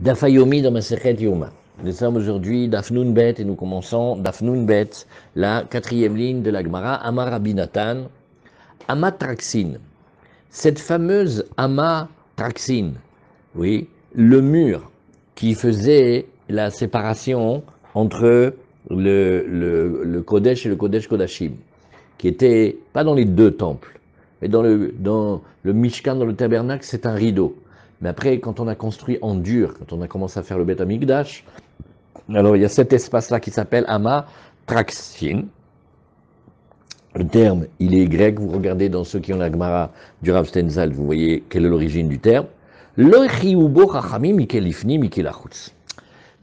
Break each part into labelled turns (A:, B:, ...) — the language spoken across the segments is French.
A: Dafayomi dans Masechet Yoma. Nous sommes aujourd'hui Daf Nun Bet et nous commençons Daf Nun Bet, la quatrième ligne de la Gemara, Amar Rabbi Natan, Amatraxin. Cette fameuse Amatraxin, oui, le mur qui faisait la séparation entre le Kodesh et le Kodesh Kodashim, qui était pas dans les deux temples, mais dans le Mishkan, dans le tabernacle, c'est un rideau. Mais après, quand on a construit en dur, quand on a commencé à faire le Beth Amikdash, alors il y a cet espace-là qui s'appelle Amatraxin. Le terme, il est grec, vous regardez dans ceux qui ont la Gemara du Rav Stenzal, vous voyez quelle est l'origine du terme. Lo chiyubo chachamim mikel ifni mikel achutz.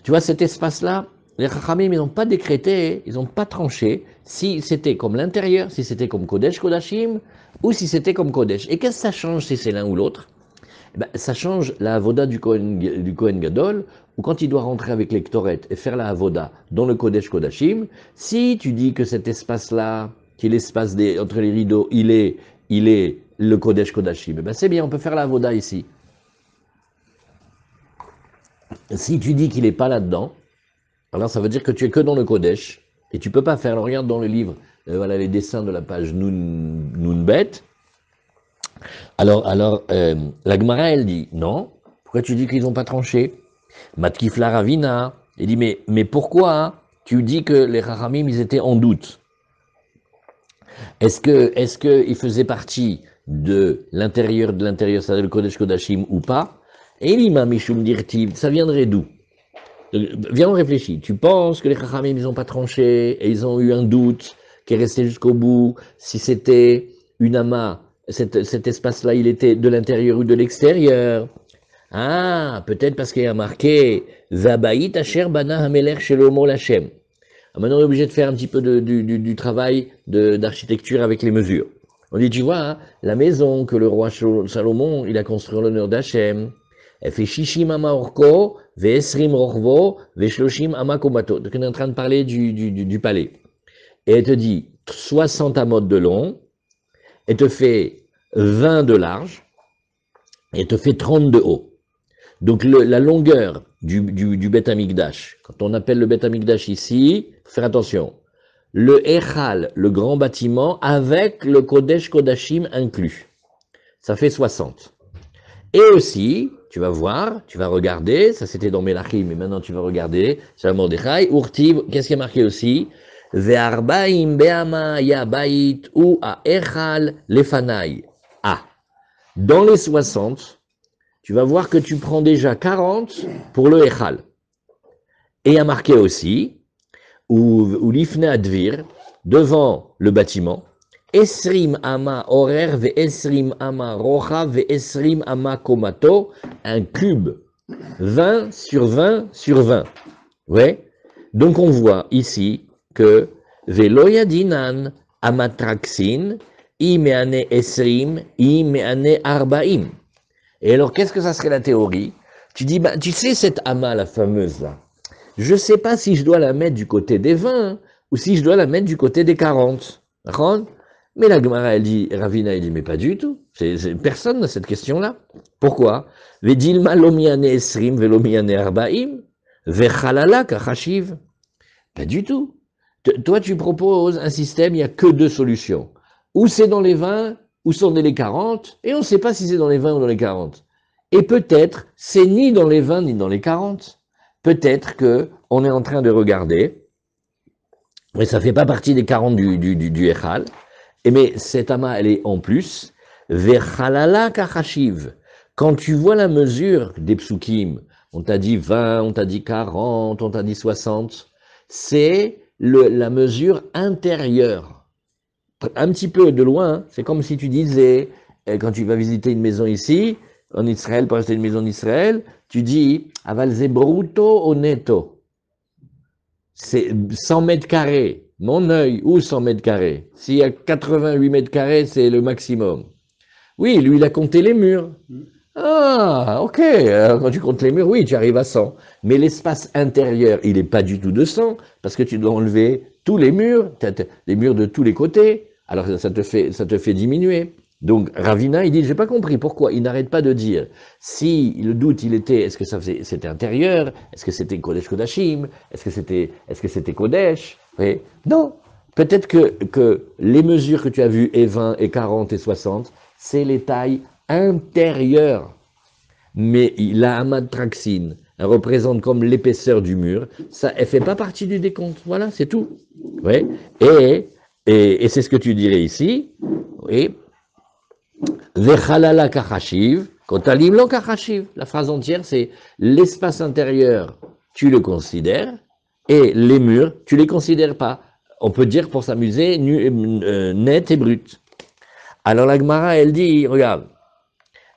A: Tu vois cet espace-là, les chachamim, ils n'ont pas décrété, ils n'ont pas tranché si c'était comme l'intérieur, si c'était comme Kodesh Kodashim, ou si c'était comme Kodesh. Et qu'est-ce que ça change si c'est l'un ou l'autre? Ben, ça change la avoda du Kohen Gadol, ou quand il doit rentrer avec les Ktoret et faire la avoda dans le Kodesh Kodashim, si tu dis que cet espace-là, qui est l'espace entre les rideaux, il est le Kodesh Kodashim, ben c'est bien, on peut faire la avoda ici. Si tu dis qu'il n'est pas là-dedans, alors ça veut dire que tu es que dans le Kodesh, et tu peux pas faire, alors regarde dans le livre, voilà les dessins de la page Nun Bet. Alors, la Gemara, elle dit, non, pourquoi tu dis qu'ils n'ont pas tranché? Matkifla Ravina, il dit, mais pourquoi tu dis que les Chachamim, ils étaient en doute? Est-ce que ils faisaient partie de l'intérieur, c'est-à-dire le Kodesh Kodashim ou pas? Et l'imam Mishum Dirtiv, ça viendrait d'où? Viens, on réfléchit. Tu penses que les Chachamim, ils n'ont pas tranché, et ils ont eu un doute, qui est resté jusqu'au bout, si c'était une ama, cet espace-là, il était de l'intérieur ou de l'extérieur. Ah, peut-être parce qu'il y a marqué Zabaït Asher Bana Hameler Shelomo Lachem. Maintenant, on est obligé de faire un petit peu du travail d'architecture avec les mesures. On dit, tu vois, hein, la maison que le roi Salomon, il a construit en l'honneur d'Hachem, elle fait Shishim Ama Orko, Ve'esrim Rochvo, Ve'shloshim Ama Komato. Donc, on est en train de parler du palais. Et elle te dit 60 amotes de long, elle te fait 20 de large, et elle te fait 30 de haut. Donc la longueur du Beth Amikdash, quand on appelle le Beth Amikdash ici, faut faire attention, le Echal, le grand bâtiment, avec le Kodesh Kodashim inclus, ça fait 60. Et aussi, tu vas voir, tu vas regarder, ça c'était dans Melachim, mais maintenant tu vas regarder, c'est la Mordechai, Urtiv, qu'est-ce qui est marqué aussi? Ve'arbaim be'ama yabait ou a echal lefanai. Ah, dans les 60, tu vas voir que tu prends déjà 40 pour le echal. Et il y a marqué aussi, ou l'ifne advir, devant le bâtiment, esrim ama horer ve esrim ama rocha ve esrim ama komato, un cube, 20 sur 20 sur 20. Ouais. Donc on voit ici que Velo yadinan amatraxin, imeane esrim, imeane arbaim. Et alors, qu'est-ce que ça serait la théorie? Tu dis, bah, tu sais cette ama, la fameuse là, je sais pas si je dois la mettre du côté des 20 ou si je dois la mettre du côté des 40. D'accord? Mais la Gemara, elle dit, Ravina, elle dit, mais pas du tout. Personne n'a cette question-là. Pourquoi? Vedilma lomiane esrim, velomiane arbaim, vechalala kachashiv. Pas du tout. Toi, tu proposes un système, il n'y a que deux solutions. Ou c'est dans les 20, ou c'est dans les 40, et on ne sait pas si c'est dans les 20 ou dans les 40. Et peut-être, c'est ni dans les 20 ni dans les 40. Peut-être que on est en train de regarder, mais ça ne fait pas partie des 40 du Echal, mais cette ama, elle est en plus, Vechalala kachashiv. Quand tu vois la mesure des psukim, on t'a dit 20, on t'a dit 40, on t'a dit 60, c'est la mesure intérieure. Un petit peu de loin, c'est comme si tu disais, quand tu vas visiter une maison ici, en Israël, pour acheter une maison en Israël, tu dis, aval ze bruto o netto. C'est 100 mètres carrés, mon œil, ou 100 mètres carrés. S'il y a 88 mètres carrés, c'est le maximum. Oui, lui, il a compté les murs. Ah, ok, alors quand tu comptes les murs, oui, tu arrives à 100. Mais l'espace intérieur, il n'est pas du tout de 100, parce que tu dois enlever tous les murs de tous les côtés, alors ça te fait diminuer. Donc Ravina, il dit, j'ai pas compris pourquoi il n'arrête pas de dire si le doute il était, est-ce que c'était intérieur, est-ce que c'était Kodesh Kodashim, est-ce que c'était Kodesh, oui. Non, peut-être que les mesures que tu as vues, et 20, et 40, et 60, c'est les tailles intérieures. Mais la Hamad Traxine, elle représente comme l'épaisseur du mur, ça, elle fait pas partie du décompte. Voilà, c'est tout. Ouais. Et c'est ce que tu dirais ici. Oui. Vechalala kachashiv, kotalim lo kachashiv. La phrase entière, c'est l'espace intérieur, tu le considères, et les murs, tu les considères pas. On peut dire pour s'amuser, net et brut. Alors la Gemara, elle dit, regarde,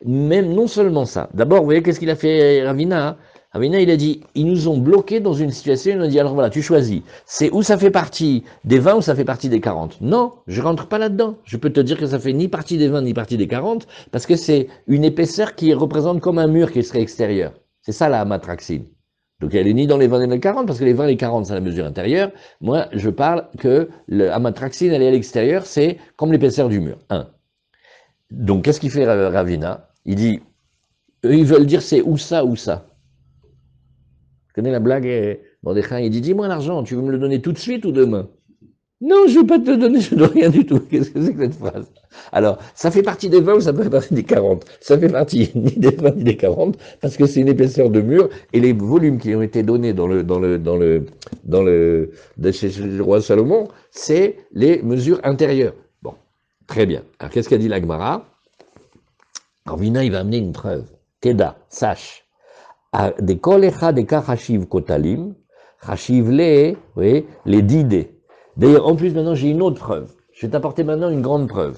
A: même non seulement ça. D'abord, vous voyez qu'est-ce qu'il a fait Ravina? Ravina, il a dit, ils nous ont bloqués dans une situation, il nous a dit, alors voilà, tu choisis. C'est où ça fait partie des 20 ou ça fait partie des 40. Non, je rentre pas là-dedans. Je peux te dire que ça fait ni partie des 20 ni partie des 40, parce que c'est une épaisseur qui représente comme un mur qui serait extérieur. C'est ça la amatraxine. Donc elle est ni dans les 20 ni dans les 40, parce que les 20 et les 40, c'est la mesure intérieure. Moi, je parle que l'amatraxine, elle est à l'extérieur, c'est comme l'épaisseur du mur. 1. Donc, qu'est-ce qu'il fait Ravina? Il dit, eux, ils veulent dire c'est ou ça ou ça. Tu connais la blague? Mordechai, il dit, dis-moi l'argent, tu veux me le donner tout de suite ou demain? Non, je ne vais pas te le donner, je ne dois rien du tout. Qu'est-ce que c'est que cette phrase? Alors, ça fait partie des 20 ou ça fait partie des 40? Ça fait partie ni des 20 ni des 40, parce que c'est une épaisseur de mur, et les volumes qui ont été donnés de chez le roi Salomon, c'est les mesures intérieures. Bon, très bien. Alors, qu'est-ce qu'a dit la Gemara? Ravina, il va amener une preuve. Teda, sache. Des kolecha des kachashiv kotalim, chashiv les didés. D'ailleurs, en plus, maintenant, j'ai une autre preuve. Je vais t'apporter maintenant une grande preuve.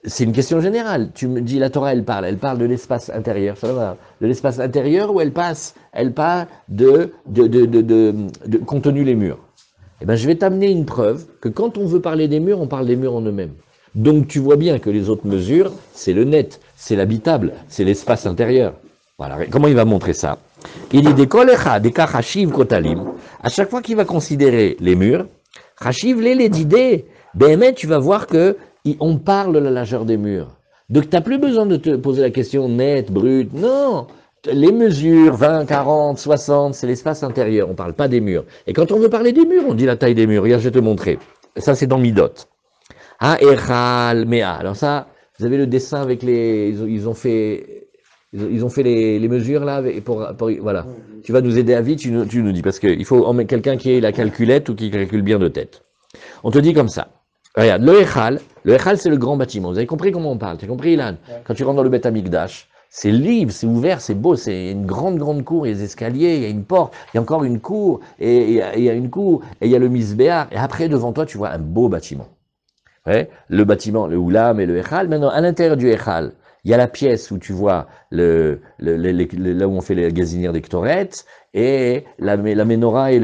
A: C'est une question générale. Tu me dis, la Torah, elle parle de l'espace intérieur. Ça va, de l'espace intérieur où elle parle de contenu les murs. Eh ben, je vais t'amener une preuve que quand on veut parler des murs, on parle des murs en eux-mêmes. Donc, tu vois bien que les autres mesures, c'est le net, c'est l'habitable, c'est l'espace intérieur. Voilà. Comment il va montrer ça? Il dit, des kolecha, des kachashiv kotalim. À chaque fois qu'il va considérer les murs, chashiv les d'idées, ben, tu vas voir que on parle de la largeur des murs. Donc, tu n'as plus besoin de te poser la question net, brut. Non! Les mesures, 20, 40, 60, c'est l'espace intérieur. On ne parle pas des murs. Et quand on veut parler des murs, on dit la taille des murs. Regarde, je vais te montrer. Ça, c'est dans Midot. Ah, Echal, Mea. Alors ça, vous avez le dessin avec les... Ils ont fait les mesures là, voilà. Tu vas nous aider à vite, tu nous dis, parce qu'il faut quelqu'un qui ait la calculette ou qui calcule bien de tête. On te dit comme ça. Regarde, le Echal c'est le grand bâtiment. Vous avez compris comment on parle? Tu as compris, Ilan? Quand tu rentres dans le Beth Amikdash, c'est libre, c'est ouvert, c'est beau, c'est une grande cour, il y a des escaliers, il y a une porte, il y a encore une cour, et il y a une cour, et il y a le Misbéar, et après, devant toi, tu vois un beau bâtiment. Ouais, le bâtiment, le Oulam et le Echal. Maintenant, à l'intérieur du Echal, il y a la pièce où tu vois là où on fait les gazinières des Ktorettes, et la menorah et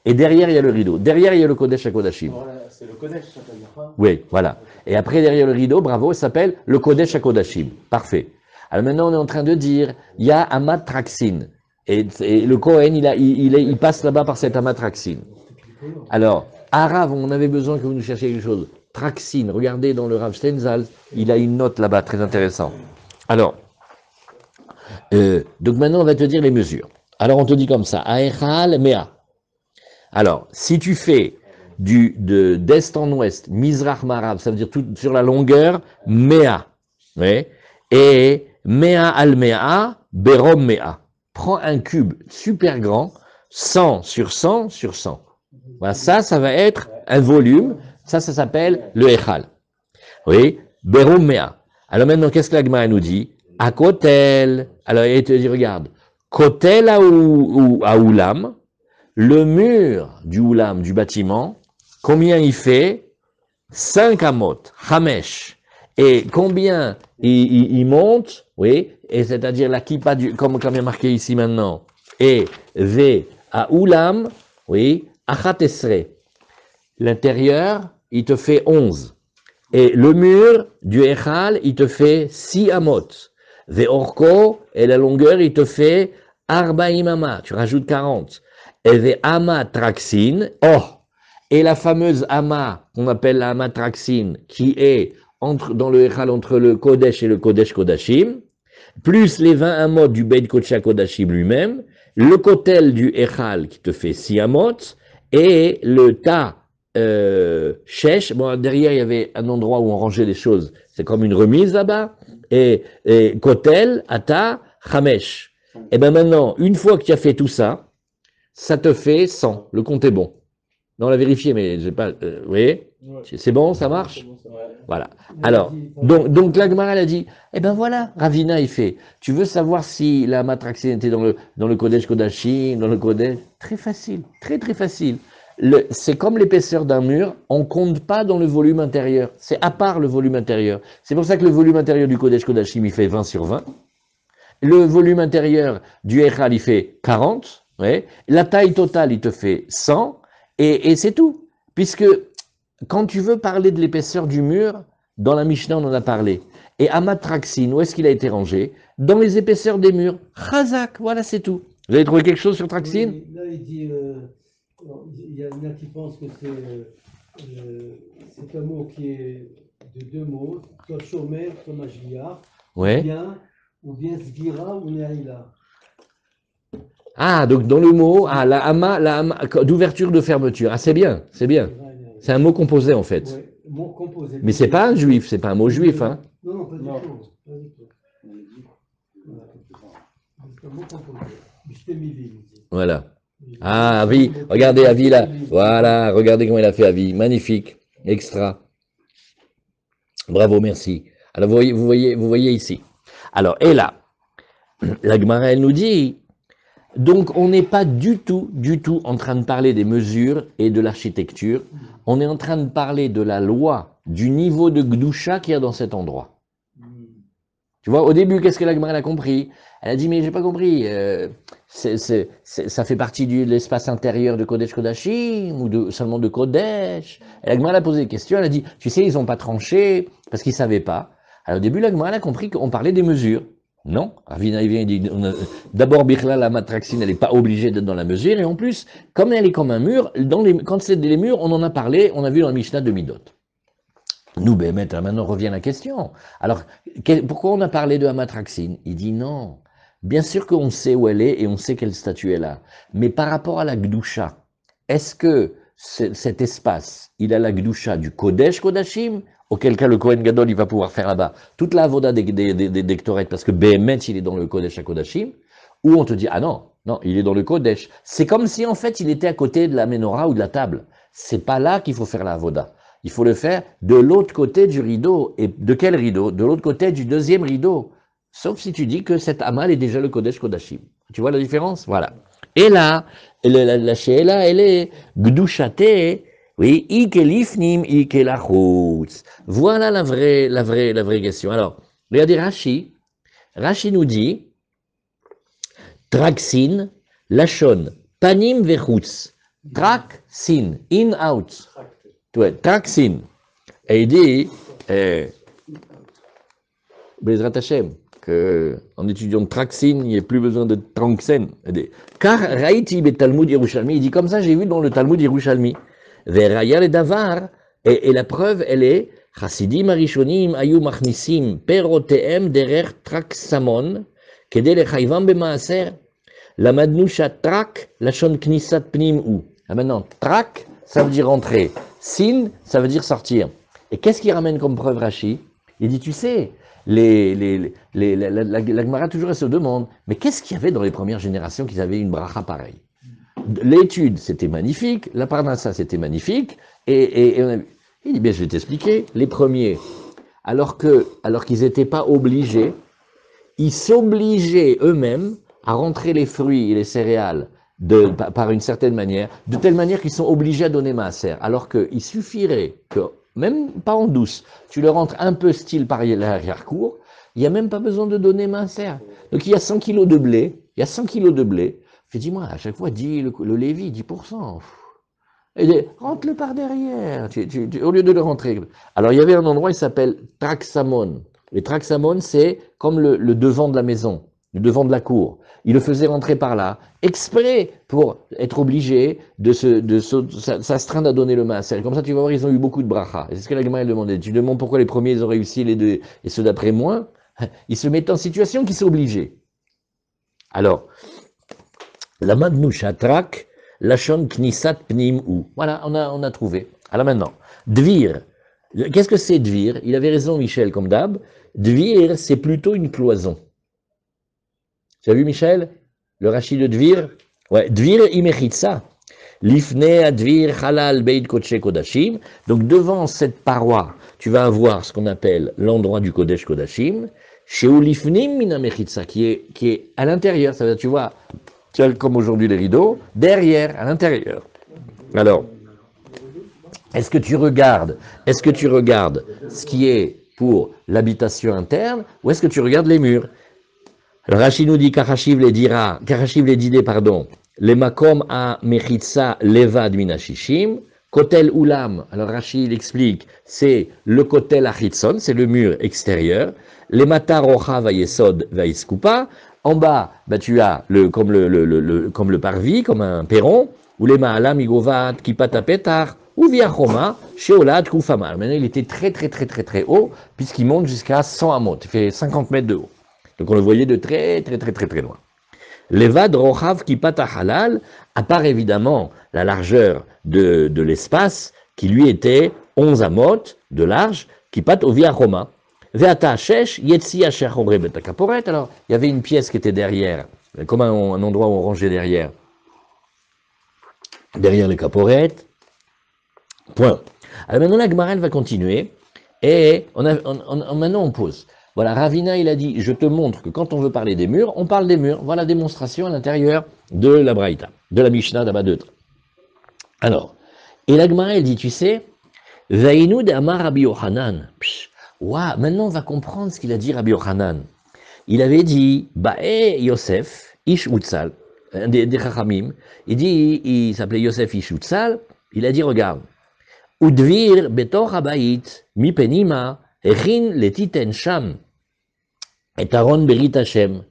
A: derrière il y a le rideau. Derrière il y a le Kodesh HaKodashim.
B: Voilà, c'est le Kodesh, ça veut dire quoi?
A: Oui, voilà. Et après derrière le rideau, bravo, ça s'appelle le Kodesh HaKodashim. Parfait. Alors maintenant on est en train de dire, il y a Hamad Traxine. Et le Kohen, il passe là-bas par cette Hamad Traxine. Alors, Arav, on avait besoin que vous nous cherchiez quelque chose. Traxine, regardez dans le Rav Stenzal, il a une note là-bas très intéressante. Alors, donc maintenant on va te dire les mesures. Alors on te dit comme ça, Aechal Mea. Alors, si tu fais d'est en ouest, Mizrach Marav, ça veut dire tout sur la longueur, Mea. Oui. Et Mea al Mea, Berom Mea. Prends un cube super grand, 100 sur 100 sur 100. Voilà, ça va être un volume. Ça s'appelle le Echal. Oui, Berum Mea. Alors maintenant, qu'est-ce que l'Agma nous dit? À Kotel. Alors, il te dit, regarde, Kotel à Oulam, le mur du Oulam, du bâtiment, combien il fait? 5 amot, Hamesh. Et combien il monte? Oui, et c'est-à-dire la kippa, comme il est marqué ici maintenant, et V à Oulam, oui, Achatesre. L'intérieur, il te fait 11. Et le mur du Echal, il te fait 6 amot. Ve'orko, et la longueur, il te fait Arbaim ama. Tu rajoutes 40. Et ve'ama traxine. Oh! Et la fameuse ama, qu'on appelle la ama traxine, qui est dans le Echal entre le Kodesh et le Kodesh Kodashim, plus les 20 amot du Beit Kodesh Kodashim lui-même, le kotel du Echal qui te fait 6 amot, et le tas Shesh, bon, derrière il y avait un endroit où on rangeait les choses, c'est comme une remise là-bas, et kotel, ata, chamesh. Et bien maintenant, une fois que tu as fait tout ça, ça te fait 100, le compte est bon. Non, on l'a vérifié, mais j'ai pas, vous voyez, c'est bon, ça marche? Voilà. Alors, donc la Gemara, elle a dit, eh ben voilà, Ravina, il fait, tu veux savoir si la matraxine était dans le Kodesh Kodashim, dans le Kodesh? Très facile, très très facile. C'est comme l'épaisseur d'un mur, on compte pas dans le volume intérieur, c'est à part le volume intérieur. C'est pour ça que le volume intérieur du Kodesh Kodashim, il fait 20 sur 20. Le volume intérieur du Echal, il fait 40. Ouais. La taille totale, il te fait 100. Et c'est tout. Puisque quand tu veux parler de l'épaisseur du mur, dans la Mishnah, on en a parlé. Et Amatraxine, où est-ce qu'il a été rangé? Dans les épaisseurs des murs. Chazak, voilà, c'est tout. Vous avez trouvé quelque chose sur Traxine?
B: Oui, là, il dit, il y en a qui pensent que c'est un mot qui est de deux mots, soit Shomer, soit Majliar,
A: Ouais.
B: ou bien Sgira ou Neaïla.
A: Ah, donc dans le mot, la hama d'ouverture, de fermeture. Ah, c'est bien, c'est bien. C'est un mot composé en fait.
B: Ouais, mot composé.
A: Mais c'est pas un juif, c'est pas un mot juif, hein.
B: Non, pas du tout. Pas du tout. C'est un mot composé.
A: Voilà. Ah, Avi, regardez Avi là. Voilà, regardez comment il a fait Avi. Magnifique, extra. Bravo, merci. Alors vous voyez ici. Alors, et là, la Gemara, elle nous dit, donc on n'est pas du tout en train de parler des mesures et de l'architecture. On est en train de parler de la loi, du niveau de Gdusha qu'il y a dans cet endroit. Tu vois, au début, qu'est-ce que la Gemara a compris? Elle a dit, mais j'ai pas compris, ça fait partie de l'espace intérieur de Kodesh Kodashim ou seulement de Kodesh? Et la Gemara a posé des questions, elle a dit, tu sais, ils n'ont pas tranché parce qu'ils savaient pas. Alors au début, la Gemara a compris qu'on parlait des mesures. Non, Ravina il vient et dit, d'abord, Bichla, la matraxine, elle n'est pas obligée d'être dans la mesure, et en plus, comme elle est comme un mur, quand c'est des murs, on en a parlé, on a vu dans la Mishnah de Midot. Nous, maintenant revient la question. Alors, pourquoi on a parlé de Amatraxine? Il dit non. Bien sûr qu'on sait où elle est et on sait quel statut elle a. Mais par rapport à la Gdusha, est-ce que cet espace, il a la Gdusha du Kodesh Kodashim, auquel cas le Kohen Gadol, il va pouvoir faire là-bas toute la avoda des Ktoret, parce que Behemet, il est dans le Kodesh à Kodashim, ou on te dit, ah non, il est dans le Kodesh. C'est comme si en fait il était à côté de la menorah ou de la table. C'est pas là qu'il faut faire la avoda. Il faut le faire de l'autre côté du rideau. Et de quel rideau? De l'autre côté du deuxième rideau. Sauf si tu dis que cet amal est déjà le Kodesh Kodashim. Tu vois la différence? Voilà. Et là, la she'ela, elle est Gdushate, oui, ike lifnim, ike lachutz. Voilà la vraie question. Alors, regardez Rashi. Rashi nous dit, Traksin, Lachon, Panim vechutz. Traksin, in, out. Traksin. Et il dit, Bezrat Hashem, qu'en étudiant Traksin, il n'y a plus besoin de Tranksen. Car Raïti bet Talmud Yerushalmi, il dit comme ça, j'ai vu dans le Talmud Yerushalmi. Veraya le davar, et la preuve, elle est, Chassidim arishonim ayu machnisim peroteem derer Traksamon, kede lechayvam bemaaser, la madnusha trak, lachon knisat pnim ou. Maintenant, trak, ça veut dire entrer. Sin, ça veut dire sortir. Et qu'est-ce qu'il ramène comme preuve Rashi? Il dit, tu sais, la Gemara toujours elle se demande, mais qu'est-ce qu'il y avait dans les premières générations qu'ils avaient une bracha pareille? L'étude, c'était magnifique, la parnassa, c'était magnifique, et il dit, bien, je vais t'expliquer, les premiers, alors qu'ils n'étaient pas obligés, ils s'obligeaient eux-mêmes à rentrer les fruits et les céréales par une certaine manière, de telle manière qu'ils sont obligés à donner maaser, alors qu'il suffirait que, même pas en douce, tu le rentres un peu style par l'arrière-cour, il n'y a même pas besoin de donner maaser. Donc il y a 100 kilos de blé, je dis-moi, à chaque fois, dis le Lévi, 10%. Et rentre-le par derrière, au lieu de le rentrer. Alors il y avait un endroit, il s'appelle Traxamon. Les Traxamon, c'est comme le devant de la maison. le devant de la cour. Il le faisait rentrer par là, exprès pour être obligé de s'astreindre à donner le maaser. Comme ça, tu vas voir, ils ont eu beaucoup de bracha. Et c'est ce que la Gemara demandait. Tu demandes pourquoi les premiers, ils ont réussi, les deux, et ceux d'après moins. Ils se mettent en situation qu'ils sont obligés. Alors, la madnou shatrak, lachon knisat pnim ou. Voilà, on a trouvé. Alors maintenant, dvir. Qu'est-ce que c'est dvir? Il avait raison, Michel, comme d'hab. Dvir, c'est plutôt une cloison. Tu as vu, Michel? Le rachis de dvir? Ouais, dvir imechitsa. Lifne advir halal beit kodesh kodashim. Donc, devant cette paroi, tu vas avoir ce qu'on appelle l'endroit du kodesh kodashim. Chez Olifnim minamechitsa, qui est à l'intérieur. Ça veut dire, tu vois, comme aujourd'hui les rideaux, derrière, à l'intérieur. Alors, est-ce que tu regardes ce qui est pour l'habitation interne, ou est-ce que tu regardes les murs? Alors, Rashi nous dit, Karashiv les didé, les makom a mechitsa levad minashishim, kotel ulam. Alors, Rashi l'explique, c'est le kotel achitson, c'est le mur extérieur, les matar rocha vayesod vaiskupa. En bas, bah, tu as comme le parvis, comme un perron, ou les ma'alam igovat kipata petar, ou via Choma, sheolad kufamar. Maintenant, il était très haut, puisqu'il monte jusqu'à 100 amot. Il fait 50 mètres de haut. Donc, on le voyait de très loin. Levad rochav kipata halal, à part évidemment la largeur de l'espace, qui lui était 11 amot de large, kipat ovia Choma. Alors, il y avait une pièce qui était derrière, comme un endroit où on rangeait derrière les caporettes. Point. Alors maintenant, la Gemara va continuer, et maintenant on pose. Voilà, Ravina, il a dit, je te montre que quand on veut parler des murs, on parle des murs. Voilà la démonstration à l'intérieur de la Braïta, de la Mishnah d'Abba 2. Alors, et la Gemara, elle dit, tu sais, Vaïnud Amar Rabbi Yochanan. Waouh, maintenant on va comprendre ce qu'il a dit Rabbi Yochanan. Il avait dit, Ba'e Yosef, Ish Utsal, un des Chachamim, il s'appelait Yosef Ish Utsal, il a dit, regarde, Udvir betor habayit, mi penima, echin letiten sham, et Aaron berit Hashem.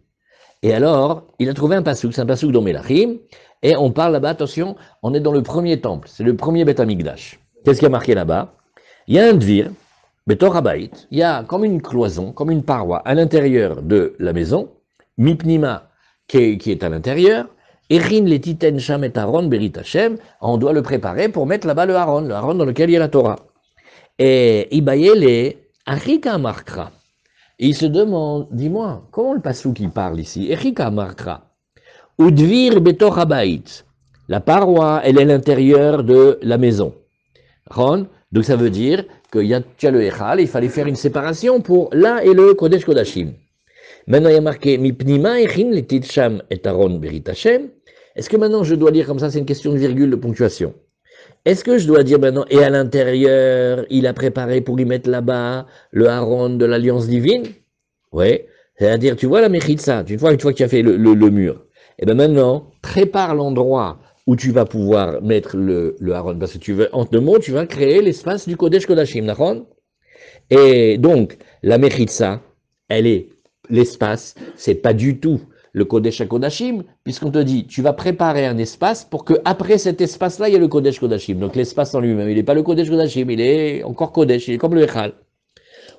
A: Et alors, il a trouvé un pasouk, c'est un pasouk dans Melachim, et on parle là-bas, attention, on est dans le premier temple, c'est le premier Beth Amikdash. Qu'est-ce qu'il y a marqué là-bas? Il y a un dvir, betor habayit, il y a comme une cloison, comme une paroi à l'intérieur de la maison, mi penima, qui est à l'intérieur, Erin les titen sham et Aaron berit Hashem, on doit le préparer pour mettre là-bas le Aaron dans lequel il y a la Torah. Et Ibayele Arika Markra. Il se demande, dis-moi, comment le passouk qui parle ici? Erika Markra. Udvir betor habayit. La paroi, elle est l'intérieur de la maison. Donc ça veut dire que tu as le Echal, il fallait faire une séparation pour là et le Kodesh Kodashim. Maintenant il y a marqué Mipnima Echin le Titcham et Aaron berit Hashem. Est-ce que maintenant je dois lire comme ça, c'est une question de virgule, de ponctuation. Est-ce que je dois dire maintenant, et à l'intérieur, il a préparé pour y mettre là-bas le Aaron de l'Alliance divine? Oui. C'est-à-dire, tu vois la Mechitsa, une fois que tu as fait le mur, et bien maintenant, prépare l'endroit où tu vas pouvoir mettre le Aaron, parce que tu veux, en deux mots, tu vas créer l'espace du Kodesh Kodashim, d'accord? Et donc, la Mechitsa, elle est l'espace, c'est pas du tout le Kodesh Kodashim, puisqu'on te dit, tu vas préparer un espace pour que après cet espace-là, il y ait le Kodesh Kodashim. Donc l'espace en lui-même, il n'est pas le Kodesh Kodashim, il est encore Kodesh, il est comme le Echal.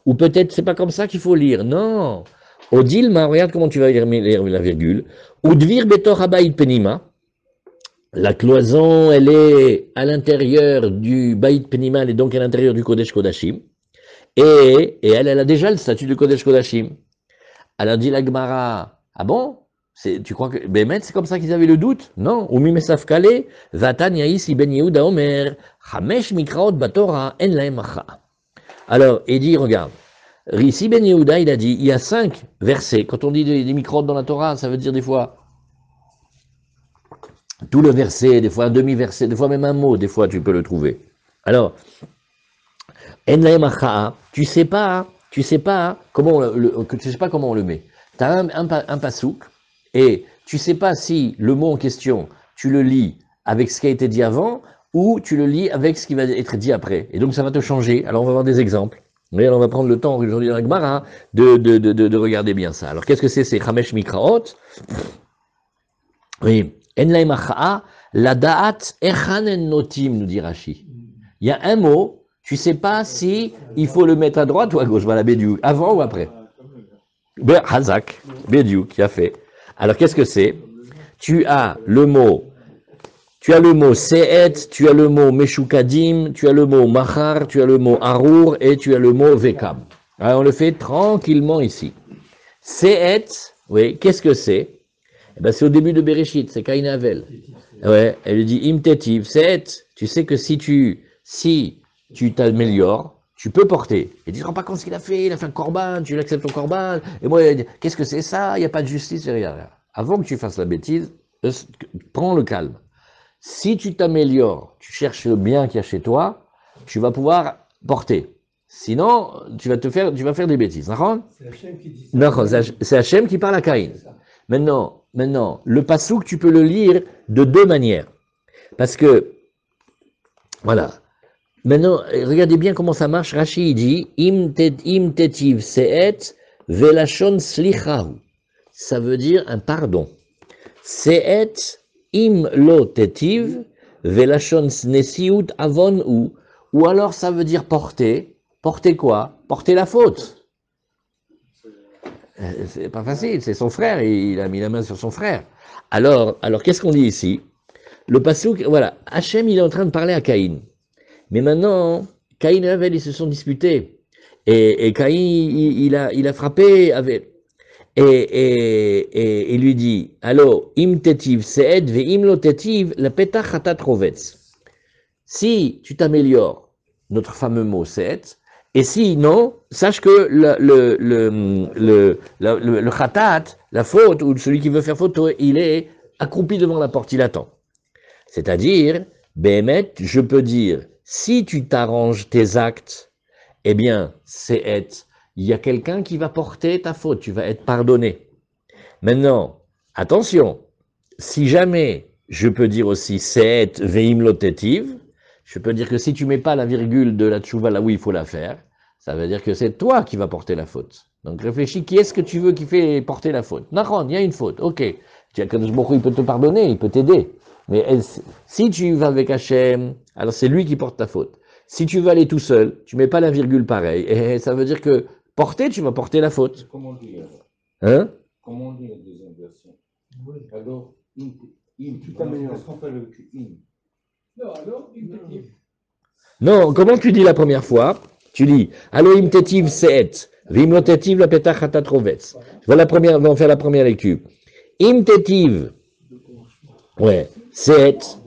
A: Ou peut-être c'est pas comme ça qu'il faut lire. Non. Odilma, regarde comment tu vas lire la virgule. Udvir betor habayit penima. La cloison, elle est à l'intérieur du Bayit Penima, elle est donc à l'intérieur du Kodesh Kodashim. Et elle a déjà le statut de Kodesh Kodashim. Alors dit la Gemara, ah bon? Tu crois que Bémet, c'est comme ça qu'ils avaient le doute? Non. Umi mesaf kale, vatan yaïs ibn Yehuda omer, chamesh mikraot batora en laem acha. Alors, il dit, regarde, ici Ben Yehuda, il a dit, il y a 5 versets. Quand on dit des mikraot dans la Torah, ça veut dire des fois tout le verset, des fois un demi-verset, des fois même un mot, des fois tu peux le trouver. Alors, en laem acha, tu sais pas comment on le met. Tu as un pasouk, et tu ne sais pas si le mot en question, tu le lis avec ce qui a été dit avant, ou tu le lis avec ce qui va être dit après. Et donc ça va te changer. Alors on va voir des exemples. Mais on va prendre le temps aujourd'hui dans la Gemara de regarder bien ça. Alors qu'est-ce que c'est Chamesh Mikraot? Oui. En laim acha'a, la da'at echanen notim, nous dit Rashi. Il y a un mot, tu sais pas si il faut le mettre à droite ou à gauche, voilà, Bédiouk, avant ou après. Hazak, Bédiouk, qui a fait. Alors qu'est-ce que c'est? Tu as le mot Se'et, tu as le mot Meshukadim, tu as le mot Machar, tu as le mot Arur et tu as le mot Vekam. Alors on le fait tranquillement ici. Se'et, oui, qu'est-ce que c'est? Eh ben, c'est au début de Bereshit, c'est Caïn et Avel. Ouais, elle lui dit Im tetiv, Se'et, tu sais que si tu t'améliores, tu peux porter. Et tu ne te rends pas compte ce qu'il a fait un korban, tu l'acceptes ton korban, et moi, qu'est-ce que c'est ça? Il n'y a pas de justice, rien. Avant que tu fasses la bêtise, prends le calme. Si tu t'améliores, tu cherches le bien qu'il y a chez toi, tu vas pouvoir porter. Sinon, tu vas faire des bêtises.
B: C'est Hachem qui dit ça.
A: C'est Hachem qui parle à Caïn. Maintenant, le passouk, tu peux le lire de deux manières. Parce que, voilà. Maintenant, regardez bien comment ça marche. Rashi dit, im tetiv se'et velashon slichahu. Ça veut dire un pardon. Se'et im lo tetiv velashon nesiut avon ou alors ça veut dire porter. Porter quoi? Porter la faute. C'est pas facile, c'est son frère, il a mis la main sur son frère. Alors qu'est-ce qu'on dit ici? Le passouk, voilà, Hachem il est en train de parler à Caïn. Mais maintenant, Caïn et Avel ils se sont disputés. Et Caïn il a frappé Avel. Et il lui dit, alors, im tetiv se'ed ve im lo tetiv la petach chatat rovetz. Si tu t'améliores, notre fameux mot se'ed, et si non, sache que le chatat, la faute, ou celui qui veut faire faute, il est accroupi devant la porte, il attend. C'est-à-dire, Béhémet, je peux dire, si tu t'arranges tes actes, eh bien, se'ed, il y a quelqu'un qui va porter ta faute, tu vas être pardonné. Maintenant, attention, si jamais je peux dire aussi se'et ve'im lo tetiv, je peux dire que si tu mets pas la virgule de la tchouva là où il faut la faire, ça veut dire que c'est toi qui vas porter la faute. Donc réfléchis, qui est-ce que tu veux qui fait porter la faute? Nahon, il y a une faute, ok. Kadosh Baruch Hu, il peut te pardonner, il peut t'aider. Mais si tu vas avec Hachem, alors c'est lui qui porte ta faute. Si tu veux aller tout seul, tu mets pas la virgule pareil, et ça veut dire que porter, tu vas porter la faute.
C: Comment on dit
A: Hein?
C: Comment on dit la deuxième version?
B: Oui.
C: Alors, tout améliore. Est-ce qu'on fait le in?
B: Non, alors, im tetiv.
A: Non, comment tu dis la première fois? Tu dis, allo im tetiv se'et, vim lo tetiv la petach chatat rovetz. Voilà on va faire la première lecture. Im tetiv, ouais, se'et,
B: Ça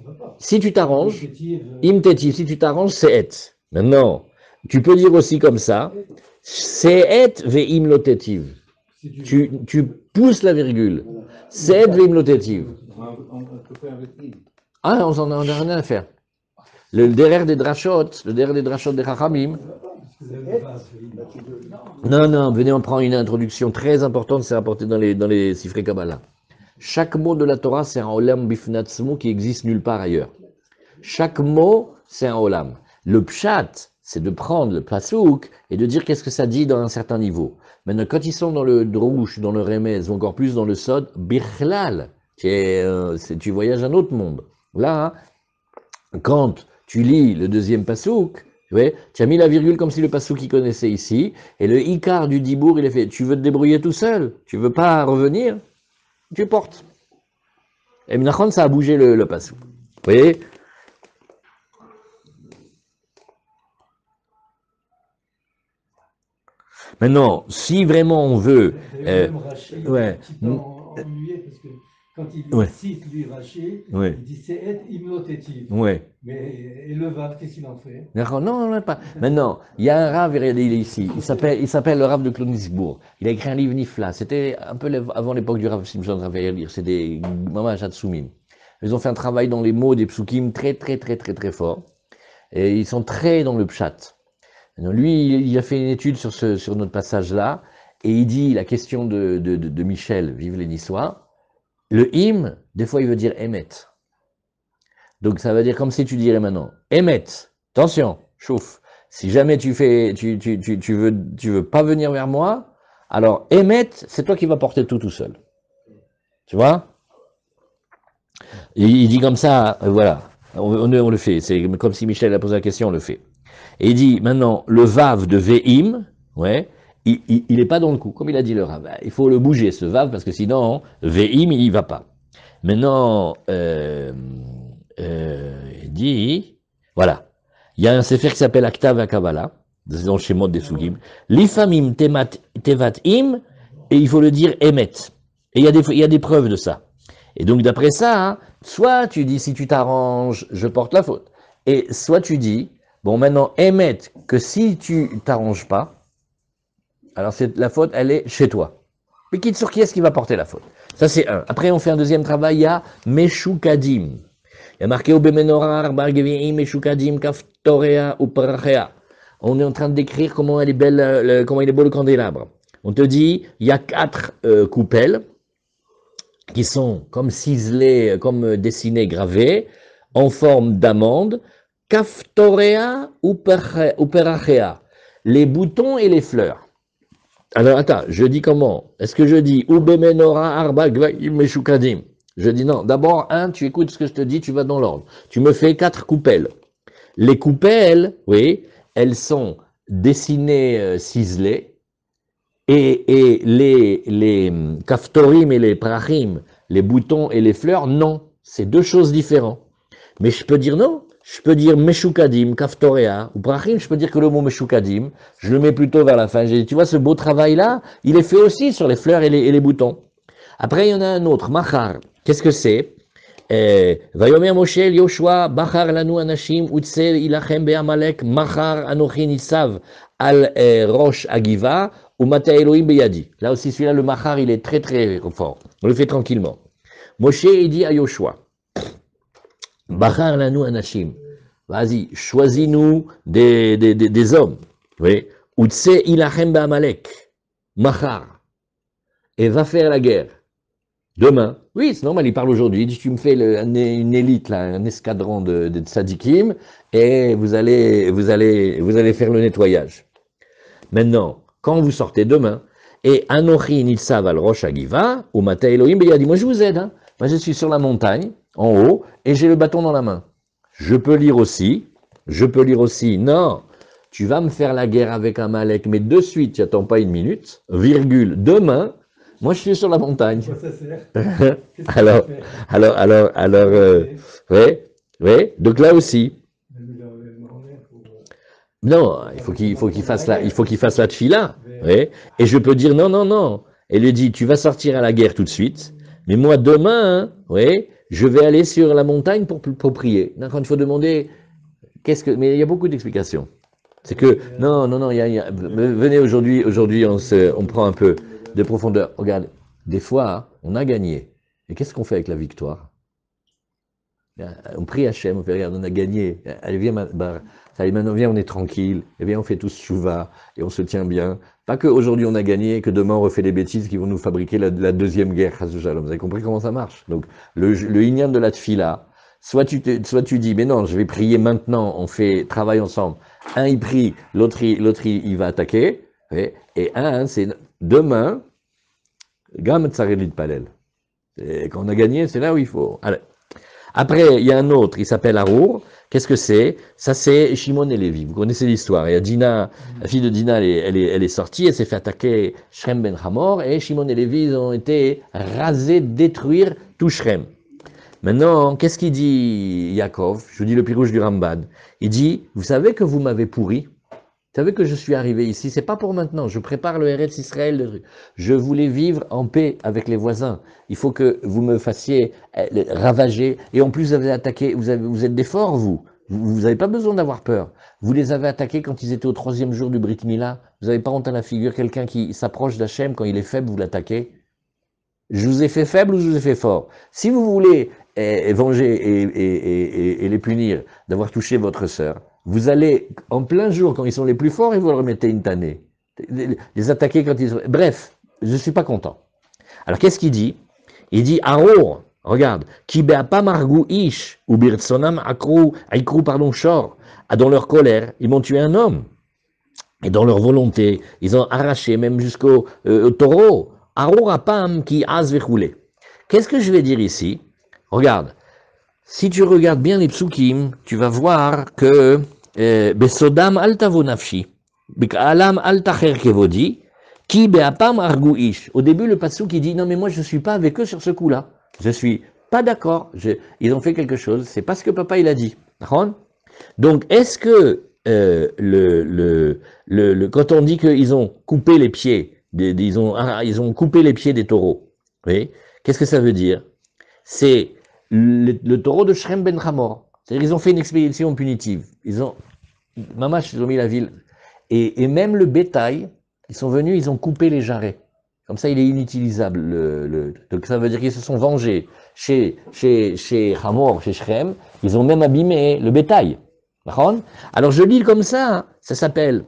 B: va pas.
A: si tu t'arranges,
B: Tetiv,
A: im tetiv, si tu t'arranges, se'et. Maintenant, tu peux dire aussi comme ça, se'et ve'im lo tetiv.
B: si tu
A: Tu pousses la virgule. Se'et ve'im lo tetiv.
C: On peut faire avec in.
A: Ah, on n'en a rien à faire. Le derrière des drachot des Chachamim. Non, venez, on prend une introduction très importante, c'est rapporté dans les Sifrei Kabbalah. Chaque mot de la Torah, c'est un olam bifnatzmo qui existe nulle part ailleurs. Chaque mot, c'est un olam. Le pshat, c'est de prendre le pasouk et de dire qu'est-ce que ça dit dans un certain niveau. Maintenant, quand ils sont dans le drouche, dans le remez, ou encore plus dans le sod, bichlal, tu voyages à un autre monde. Là, quand tu lis le deuxième pasouk, tu as mis la virgule comme si le pasouk qu'il connaissait ici, et le ikar du dibour, il est fait, tu veux te débrouiller tout seul, tu veux pas revenir, tu portes. Et Menachon, ça a bougé le pasouk. Vous voyez? Maintenant, si vraiment on veut...
B: même Rachid,
A: ouais.
B: un petit peu ennuyé parce que quand il
A: Ouais.
B: cite lui Rachid,
A: Ouais.
B: il dit c'est imnotétive.
A: Ouais.
B: Mais et le Vav, qu'est-ce qu'il en fait?
A: Non, pas. Maintenant, il y a un Rav, il est ici. Il s'appelle le Rav de Klonisbourg. Il a écrit un livre Nifla. C'était un peu avant l'époque du Rav Simchon Rav. C'est des Mamash Hatsumim. Ils ont fait un travail dans les mots des psukim très fort. Et ils sont très dans le pshat. Maintenant, lui, il a fait une étude sur notre passage-là. Et il dit la question de Michel, vive les Niçois. Le hymne, des fois, il veut dire émet. Donc, ça veut dire comme si tu dirais maintenant, émet, attention, chouf, si jamais tu veux pas venir vers moi, alors Emet, c'est toi qui vas porter tout seul. Tu vois? Il dit comme ça, voilà, on le fait, c'est comme si Michel a posé la question, on le fait. Et il dit, maintenant, le Vav de Ve'im, ouais, il n'est pas dans le coup, comme il a dit le Rav. Il faut le bouger, ce Vav, parce que sinon, Ve'im, il n'y va pas. Maintenant, il dit, voilà, il y a un sefer qui s'appelle Aktav HaKavala, dans le Shemot des Sugim, Lifamim Tevat Im, et il faut le dire Emet. Et il y a des preuves de ça. Et donc, d'après ça, hein, soit tu dis, si tu t'arranges, je porte la faute. Et soit tu dis, bon, maintenant, émettre que si tu t'arranges pas, alors la faute, elle est chez toi. Mais quitte sur qui est-ce qui va porter la faute? Ça, c'est un. Après, on fait un deuxième travail, il y a Meshukadim. Il y a marqué Obemenorar, Bargeviim, Meshukadim, Kaftorea, Uparachea. On est en train de décrire comment il est beau le candélabre. On te dit, il y a 4 coupelles qui sont comme ciselées, comme dessinées, gravées, en forme d'amande, Kaftorea ou Perachea, les boutons et les fleurs. Alors attends, je dis comment? Est-ce que je dis Ubemenora Arba Meshukadim? Je dis non. D'abord, tu écoutes ce que je te dis, tu vas dans l'ordre. Tu me fais 4 coupelles. Les coupelles, oui, elles sont dessinées, ciselées, et les kaftorim et les prachim, les boutons et les fleurs, non. C'est 2 choses différentes. Mais je peux dire non. Je peux dire meshukadim, kaftorea, ou prachim, je peux dire que le mot meshukadim, je le mets plutôt vers la fin. Tu vois, ce beau travail-là, il est fait aussi sur les fleurs et les boutons. Après, il y en a un autre, machar. Qu'est-ce que c'est? Vayomer Moshe Yoshua, Bachar lanu anashim, utse ilachem be'amalek, machar anochi nisav al rosh agiva, ou mata Elohim beyadi. Là aussi, celui-là, le machar, il est très très fort. On le fait tranquillement. Moshe, il dit à Yoshua, Bachar lanu anashim, vas-y, choisis-nous des hommes. Oui. Utse ilachem be'amalek, machar, et va faire la guerre. Demain, oui, c'est normal, il parle aujourd'hui, il dit, tu me fais une élite, là, un escadron de tzadikim, et vous allez faire le nettoyage. Maintenant, quand vous sortez demain, et Anochi Nitsav al Rosh Agiva, ou Mata Elohim, il a dit, moi je vous aide, hein. Moi je suis sur la montagne, en haut, et j'ai le bâton dans la main. Je peux lire aussi, non, tu vas me faire la guerre avec Amalek, mais de suite, tu n'attends pas une minute, virgule, demain, moi, je suis sur la montagne. alors, oui. Donc là aussi. Non, il faut qu'il fasse la tfila. Oui. Et je peux dire non. Et lui dit, tu vas sortir à la guerre tout de suite. Mais moi, demain, oui, je vais aller sur la montagne pour prier. Quand il faut demander, mais il y a beaucoup d'explications. C'est que, non, venez aujourd'hui, on prend un peu de profondeur. Regarde, des fois, on a gagné. Et qu'est-ce qu'on fait avec la victoire? On prie Hachem, on fait, regarde, on a gagné. Allez, viens, maintenant, viens, on est tranquille. Et viens, on fait tous chouva, et on se tient bien. Pas qu'aujourd'hui on a gagné, et que demain on refait des bêtises qui vont nous fabriquer la deuxième guerre. Vous avez compris comment ça marche? Donc, le inyan de la tfila, soit tu dis, mais non, je vais prier maintenant, on fait travail ensemble. Un, il prie, l'autre, il va attaquer. Et un, c'est demain, Gam Tsarelit Palel. Quand on a gagné, c'est là où il faut. Allez. Après, il y a un autre, il s'appelle Arour. Qu'est-ce que c'est? Ça, c'est Shimon et Lévi. Vous connaissez l'histoire. Il y a Dina, la fille de Dina, elle est sortie, elle s'est fait attaquer Shrem ben Hamor, et Shimon et Lévi, ils ont été rasés, détruire tout Shrem. Maintenant, qu'est-ce qu'il dit Yaakov? Je vous dis le pirouge du Ramban. Il dit, vous savez que vous m'avez pourri? Vous savez que je suis arrivé ici, c'est pas pour maintenant, je prépare le Eretz Israël, je voulais vivre en paix avec les voisins. Il faut que vous me fassiez ravager, et en plus vous avez attaqué, vous êtes des forts, vous n'avez pas besoin d'avoir peur. Vous les avez attaqués quand ils étaient au 3e jour du Brit Mila, vous n'avez pas honte à la figure, quelqu'un qui s'approche d'Hachem, quand il est faible, vous l'attaquez. Je vous ai fait faible ou je vous ai fait fort? Si vous voulez venger et les punir d'avoir touché votre sœur, vous allez, en plein jour, quand ils sont les plus forts, et vous leur mettez une tannée. Les attaquer quand ils sont... Bref, je ne suis pas content. Alors, qu'est-ce qu'il dit? Il dit, Arour, Regarde. Ki be'apam argu ish, ou birtsonam aikru, pardon, shor. Dans leur colère, ils m'ont tué un homme. Et dans leur volonté, ils ont arraché même jusqu'au taureau. Arorapam ki az vechoulé. Qu'est-ce que je vais dire ici? Regarde. Si tu regardes bien les psukim, tu vas voir que besodam al tavo nafshi, bikalam al tacher kevodi, ki beapam argu ish. Au début, le pasuk qui dit non mais moi je suis pas avec eux sur ce coup-là. Je suis pas d'accord. Ils ont fait quelque chose. C'est pas ce que papa il a dit. Donc est-ce que quand on dit qu'ils ont coupé les pieds, ils ont coupé les pieds des taureaux, oui, qu'est-ce que ça veut dire? C'est le taureau de Shrem ben Hamor. C'est-à-dire qu'ils ont fait une expédition punitive. Ils ont mis la ville. Et même le bétail, ils sont venus, ils ont coupé les jarrets. Comme ça, il est inutilisable. Donc ça veut dire qu'ils se sont vengés chez Hamor, chez Shrem. Ils ont même abîmé le bétail. Alors je lis comme ça, ça s'appelle,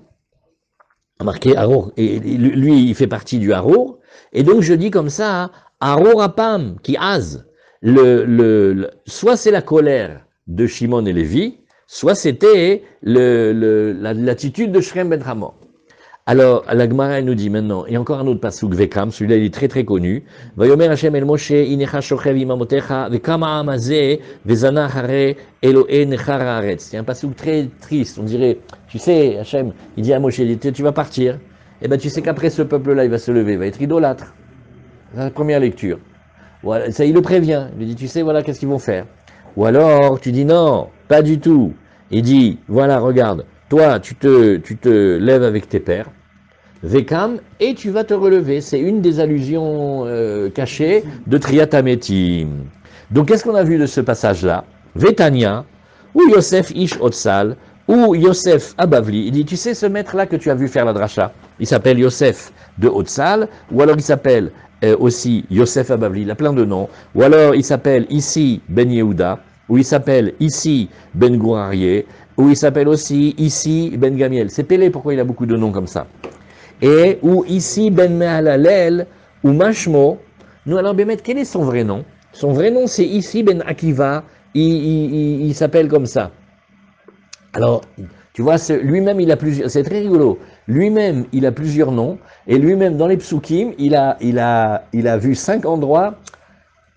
A: marqué Haror, et lui il fait partie du Haror, et donc je dis comme ça, Haror Apam, qui az, soit c'est la colère de Shimon et Lévi, soit c'était l'attitude de Shrem ben Hamor. Alors, la Gemara nous dit maintenant, et encore un autre pasuk, Vekam, celui-là il est très très connu. Vayomer Hashem el Moshe, inecha shochev imamotecha, vekama amazeh, vezana hare, Elohe nechara haaretz. C'est un pasuk très triste, on dirait, tu sais, Hashem, il dit à Moshe, tu vas partir. Et ben tu sais qu'après ce peuple-là, il va se lever, il va être idolâtre. C'est la première lecture. Voilà, ça, il le prévient, il lui dit, tu sais, voilà, qu'est-ce qu'ils vont faire. Ou alors, tu dis non, pas du tout. Il dit, voilà, regarde, toi, tu te lèves avec tes pères, Vekam, et tu vas te relever. C'est une des allusions cachées de Triatametim. Donc, qu'est-ce qu'on a vu de ce passage-là? Vétania, ou Yosef Ish Otsal, ou Yosef Abavli. Il dit, tu sais ce maître-là que tu as vu faire la dracha? Il s'appelle Yosef de Otsal, ou alors il s'appelle aussi Yosef Abavli, il a plein de noms, ou alors il s'appelle ici Ben Yehuda, ou il s'appelle ici Ben Gourarié, ou il s'appelle aussi ici Ben Gamiel. C'est Pélé, pourquoi il a beaucoup de noms comme ça. Et ou ici Ben Mehalalel, ou Mashmo. Nous allons bien mettre, quel est son vrai nom? Son vrai nom c'est ici Ben Akiva, il s'appelle comme ça. Alors, tu vois, lui-même il a plusieurs, c'est très rigolo, lui-même il a plusieurs noms, et lui-même dans les psukim, il a vu 5 endroits,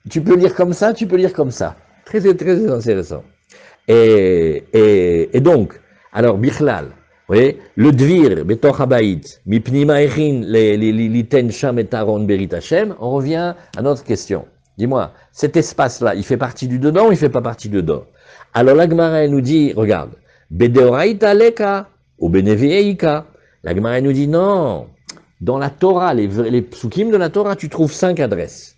A: tu peux lire comme ça, tu peux lire comme ça. Très, très, très intéressant. Et donc, alors, Bichlal, oui, le Dvir, Betoch Habayit, Mipnima Echin, Liten Sham et Aaron Berit Hashem, on revient à notre question. Dis-moi, cet espace-là, il fait partie du dedans ou il fait pas partie du dedans? Alors, la Gemara, elle nous dit, regarde, Bedeoraita Leka, ou Beneveika. La Gemara, elle nous dit, non, dans la Torah, les psukim de la Torah, tu trouves 5 adresses.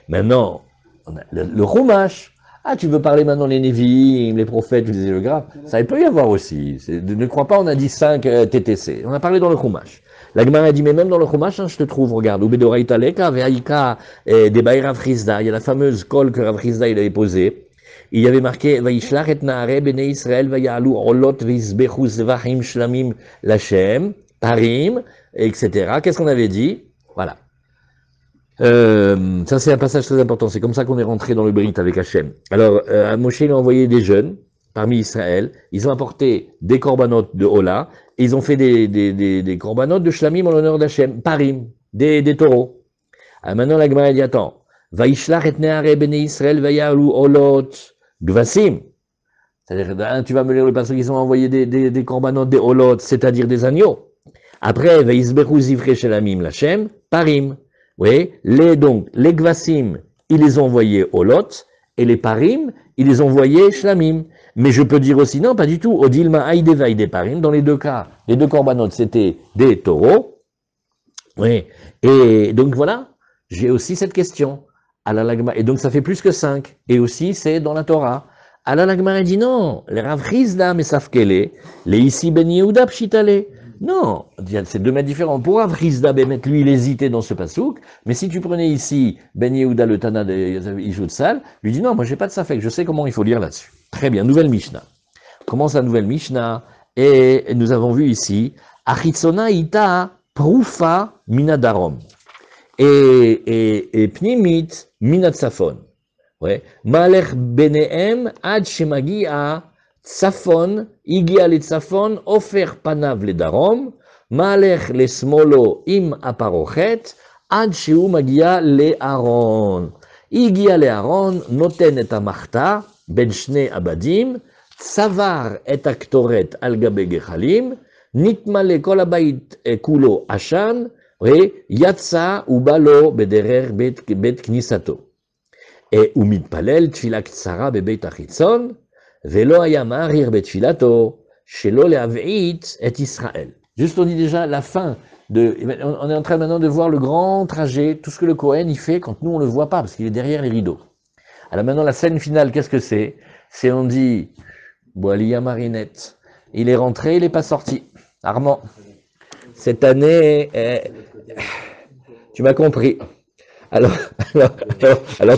A: Maintenant, on a le Chumash. Ah, tu veux parler maintenant les Nevi'im, les prophètes, les géographes? Ça, il peut y avoir aussi. Ne crois pas, on a dit 5 TTC. On a parlé dans le Chumash. La Gemara a dit, mais même dans le Chumash, hein, je te trouve, regarde, Ubedoraita Leka, Ve'aika, Debaï Rav Chizda. Il y a la fameuse colle que Rav Chizda, il avait posée. Il y avait marqué, Vaishlach et Naare, Bene Israël, Vayalu, Olot, Vizbechu, Zvachim, Shlamim, Lachem, Parim, etc. Qu'est-ce qu'on avait dit? Voilà. Ça c'est un passage très important, c'est comme ça qu'on est rentré dans le Brit avec Hachem. Alors, Moshe il a envoyé des jeunes parmi Israël, ils ont apporté des corbanotes de Ola, et ils ont fait des corbanotes de Shlamim en l'honneur d'Hachem, Parim, des taureaux. Alors maintenant la Gemara dit, attends, Vaishlach et Neare Bene Israël Vayalu Olot Gvasim. C'est-à-dire, tu vas me lire le passage qu'ils ont envoyé des corbanotes, des Olot, c'est-à-dire des agneaux. Après, Vaisbechu Zivre Shelamim Lachem, Parim. Oui, les Gvasim, ils les ont envoyés au Lot, et les Parim, ils les ont envoyés Shlamim. Mais je peux dire aussi, non, pas du tout, Odilma Aïdeva des Parim, dans les deux cas, les deux corbanotes, c'était des taureaux. Oui, et donc voilà, j'ai aussi cette question. Et donc ça fait plus que 5, et aussi c'est dans la Torah. Alors la Gemara dit non, les Rav Chizda, mais Safkele, les ici Ben Yehuda Pshitale. Non, c'est 2 mètres différents. Pour Rav Chizda, lui, il hésitait dans ce pasouk, mais si tu prenais ici Ben Yehuda, le Tana de Yishutsal, lui dit non, moi j'ai pas de safek, je sais comment il faut lire là-dessus. Très bien, nouvelle Mishnah. Commence la nouvelle Mishnah, et nous avons vu ici, Achitzona ita prufa minadarom, et pnimit minatsafon. Ouais. Malech benehem ad shemagia tzafon, igia le tzafon, ofer panav le darom, malech le smolo im aparochet, ad sheu magia le Aaron. Igia le Aaron, noten et amachta, ben shne abadim, tsavar et aktoret al gabe gechalim, nitmale kol habayit kulo ashan, yatsa ubalo bederer bet knisato. Et umidpalel tfila ktsara bebeit achitzon, velo haya marir betfilato, shelo leaveit et Israël. Juste on dit déjà la fin de, on est en train maintenant de voir le grand trajet, tout ce que le Kohen il fait quand nous on le voit pas parce qu'il est derrière les rideaux. Alors maintenant la scène finale, qu'est-ce que c'est? C'est on dit, Boalia Marinette, il est rentré, il n'est pas sorti. Armand, cette année, tu m'as compris. Alors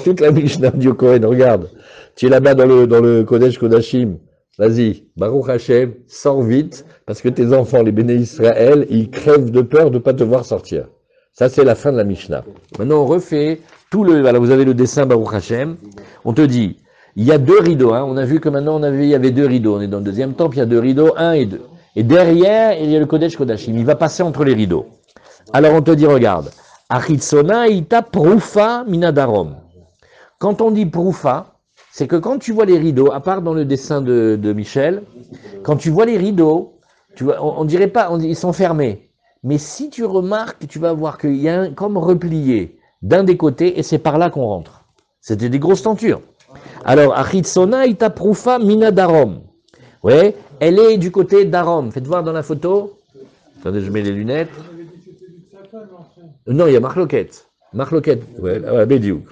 A: toute la Mishnah du Kohen, regarde, tu es là-bas dans le Kodesh Kodashim, vas-y, Baruch Hashem, sors vite, parce que tes enfants, les béné Israël, ils crèvent de peur de ne pas te voir sortir. Ça, c'est la fin de la Mishnah. Maintenant, on refait tout le, voilà, vous avez le dessin Baruch Hashem, on te dit, il y a deux rideaux, hein, on a vu que maintenant, il y avait deux rideaux, on est dans le deuxième temple, il y a deux rideaux, 1 et 2. Et derrière, il y a le Kodesh Kodashim, il va passer entre les rideaux. Alors, on te dit, regarde, Achitsona ita proufa minadarom. Quand on dit proufa, c'est que quand tu vois les rideaux, à part dans le dessin de Michel, quand tu vois les rideaux, tu vois, on dirait pas, ils sont fermés. Mais si tu remarques, tu vas voir qu'il y a un comme replié d'un des côtés et c'est par là qu'on rentre. C'était des grosses tentures. Alors, Achitsona ita proufa minadarom. Ouais, elle est du côté d'Arom. Faites voir dans la photo. Attendez, je mets les lunettes. Non, il y a Marloquette. Marloquette, ouais, Bédiouk.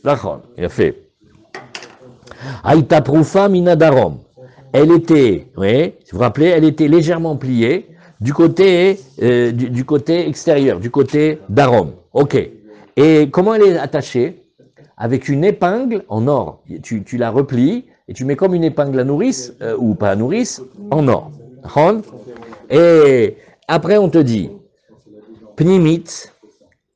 A: D'accord, il a fait. Aïta Proufa Minadarom. Elle était, oui, si vous vous rappelez, elle était légèrement pliée du côté extérieur, du côté d'Arom. Ok. Et comment elle est attachée? Avec une épingle en or. Tu la replies et tu mets comme une épingle à nourrice, ou pas à nourrice, en or. Et après, on te dit, Pnimit,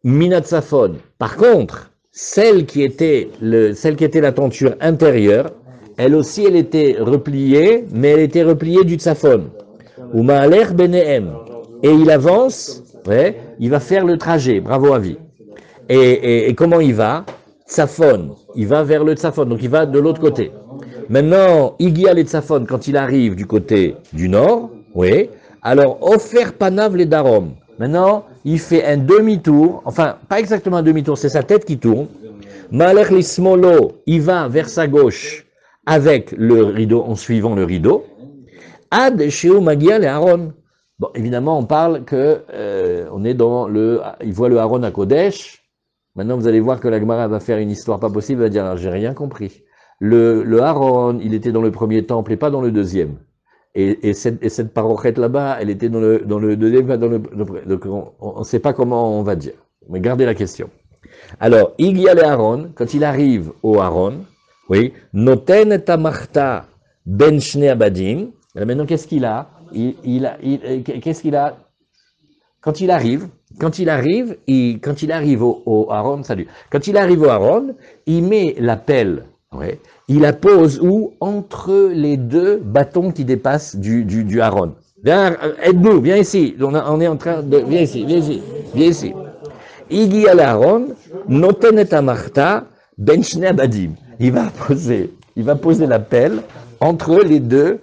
A: Minatsafon. Par contre, celle qui était la tenture intérieure, elle aussi, elle était repliée, mais elle était repliée du Tsafon. Ou Ma'aler Benehem. Et il avance, ouais, il va faire le trajet, bravo à vie. Et comment il va? Tsafon, il va vers le Tsafon, donc il va de l'autre côté. Maintenant, Igia le Tsafon, quand il arrive du côté du nord, oui, alors, Ofer Panav le Darom. Maintenant, il fait un demi-tour, enfin, pas exactement un demi-tour, c'est sa tête qui tourne. Malech Lismolo, il va vers sa gauche avec le rideau, en suivant le rideau. Ad Sheu Magia le Aaron. Bon, évidemment, on parle que, on est dans il voit le Aaron à Kodesh. Maintenant, vous allez voir que la Gemara va faire une histoire pas possible, elle va dire, j'ai rien compris. Le Aaron, il était dans le premier temple et pas dans le deuxième. Et cette parochette là-bas, elle était dans le deuxième, donc on ne sait pas comment on va dire. Mais gardez la question. Alors, Igia le Aaron, quand il arrive au Aaron, oui, Noten et Tamarta ben shne abadim. Alors maintenant, qu'est-ce qu'il a? Qu'est-ce qu'il a? Quand il arrive au Aaron, salut. Quand il arrive au Aaron, il met la pelle, ouais, il la pose où? Entre les deux bâtons qui dépassent du Aaron. Viens, aide-nous, viens ici. On est en train de, viens ici. Igi al Aaron, noten et amarta, ben shne abadim. Il va poser la pelle entre les deux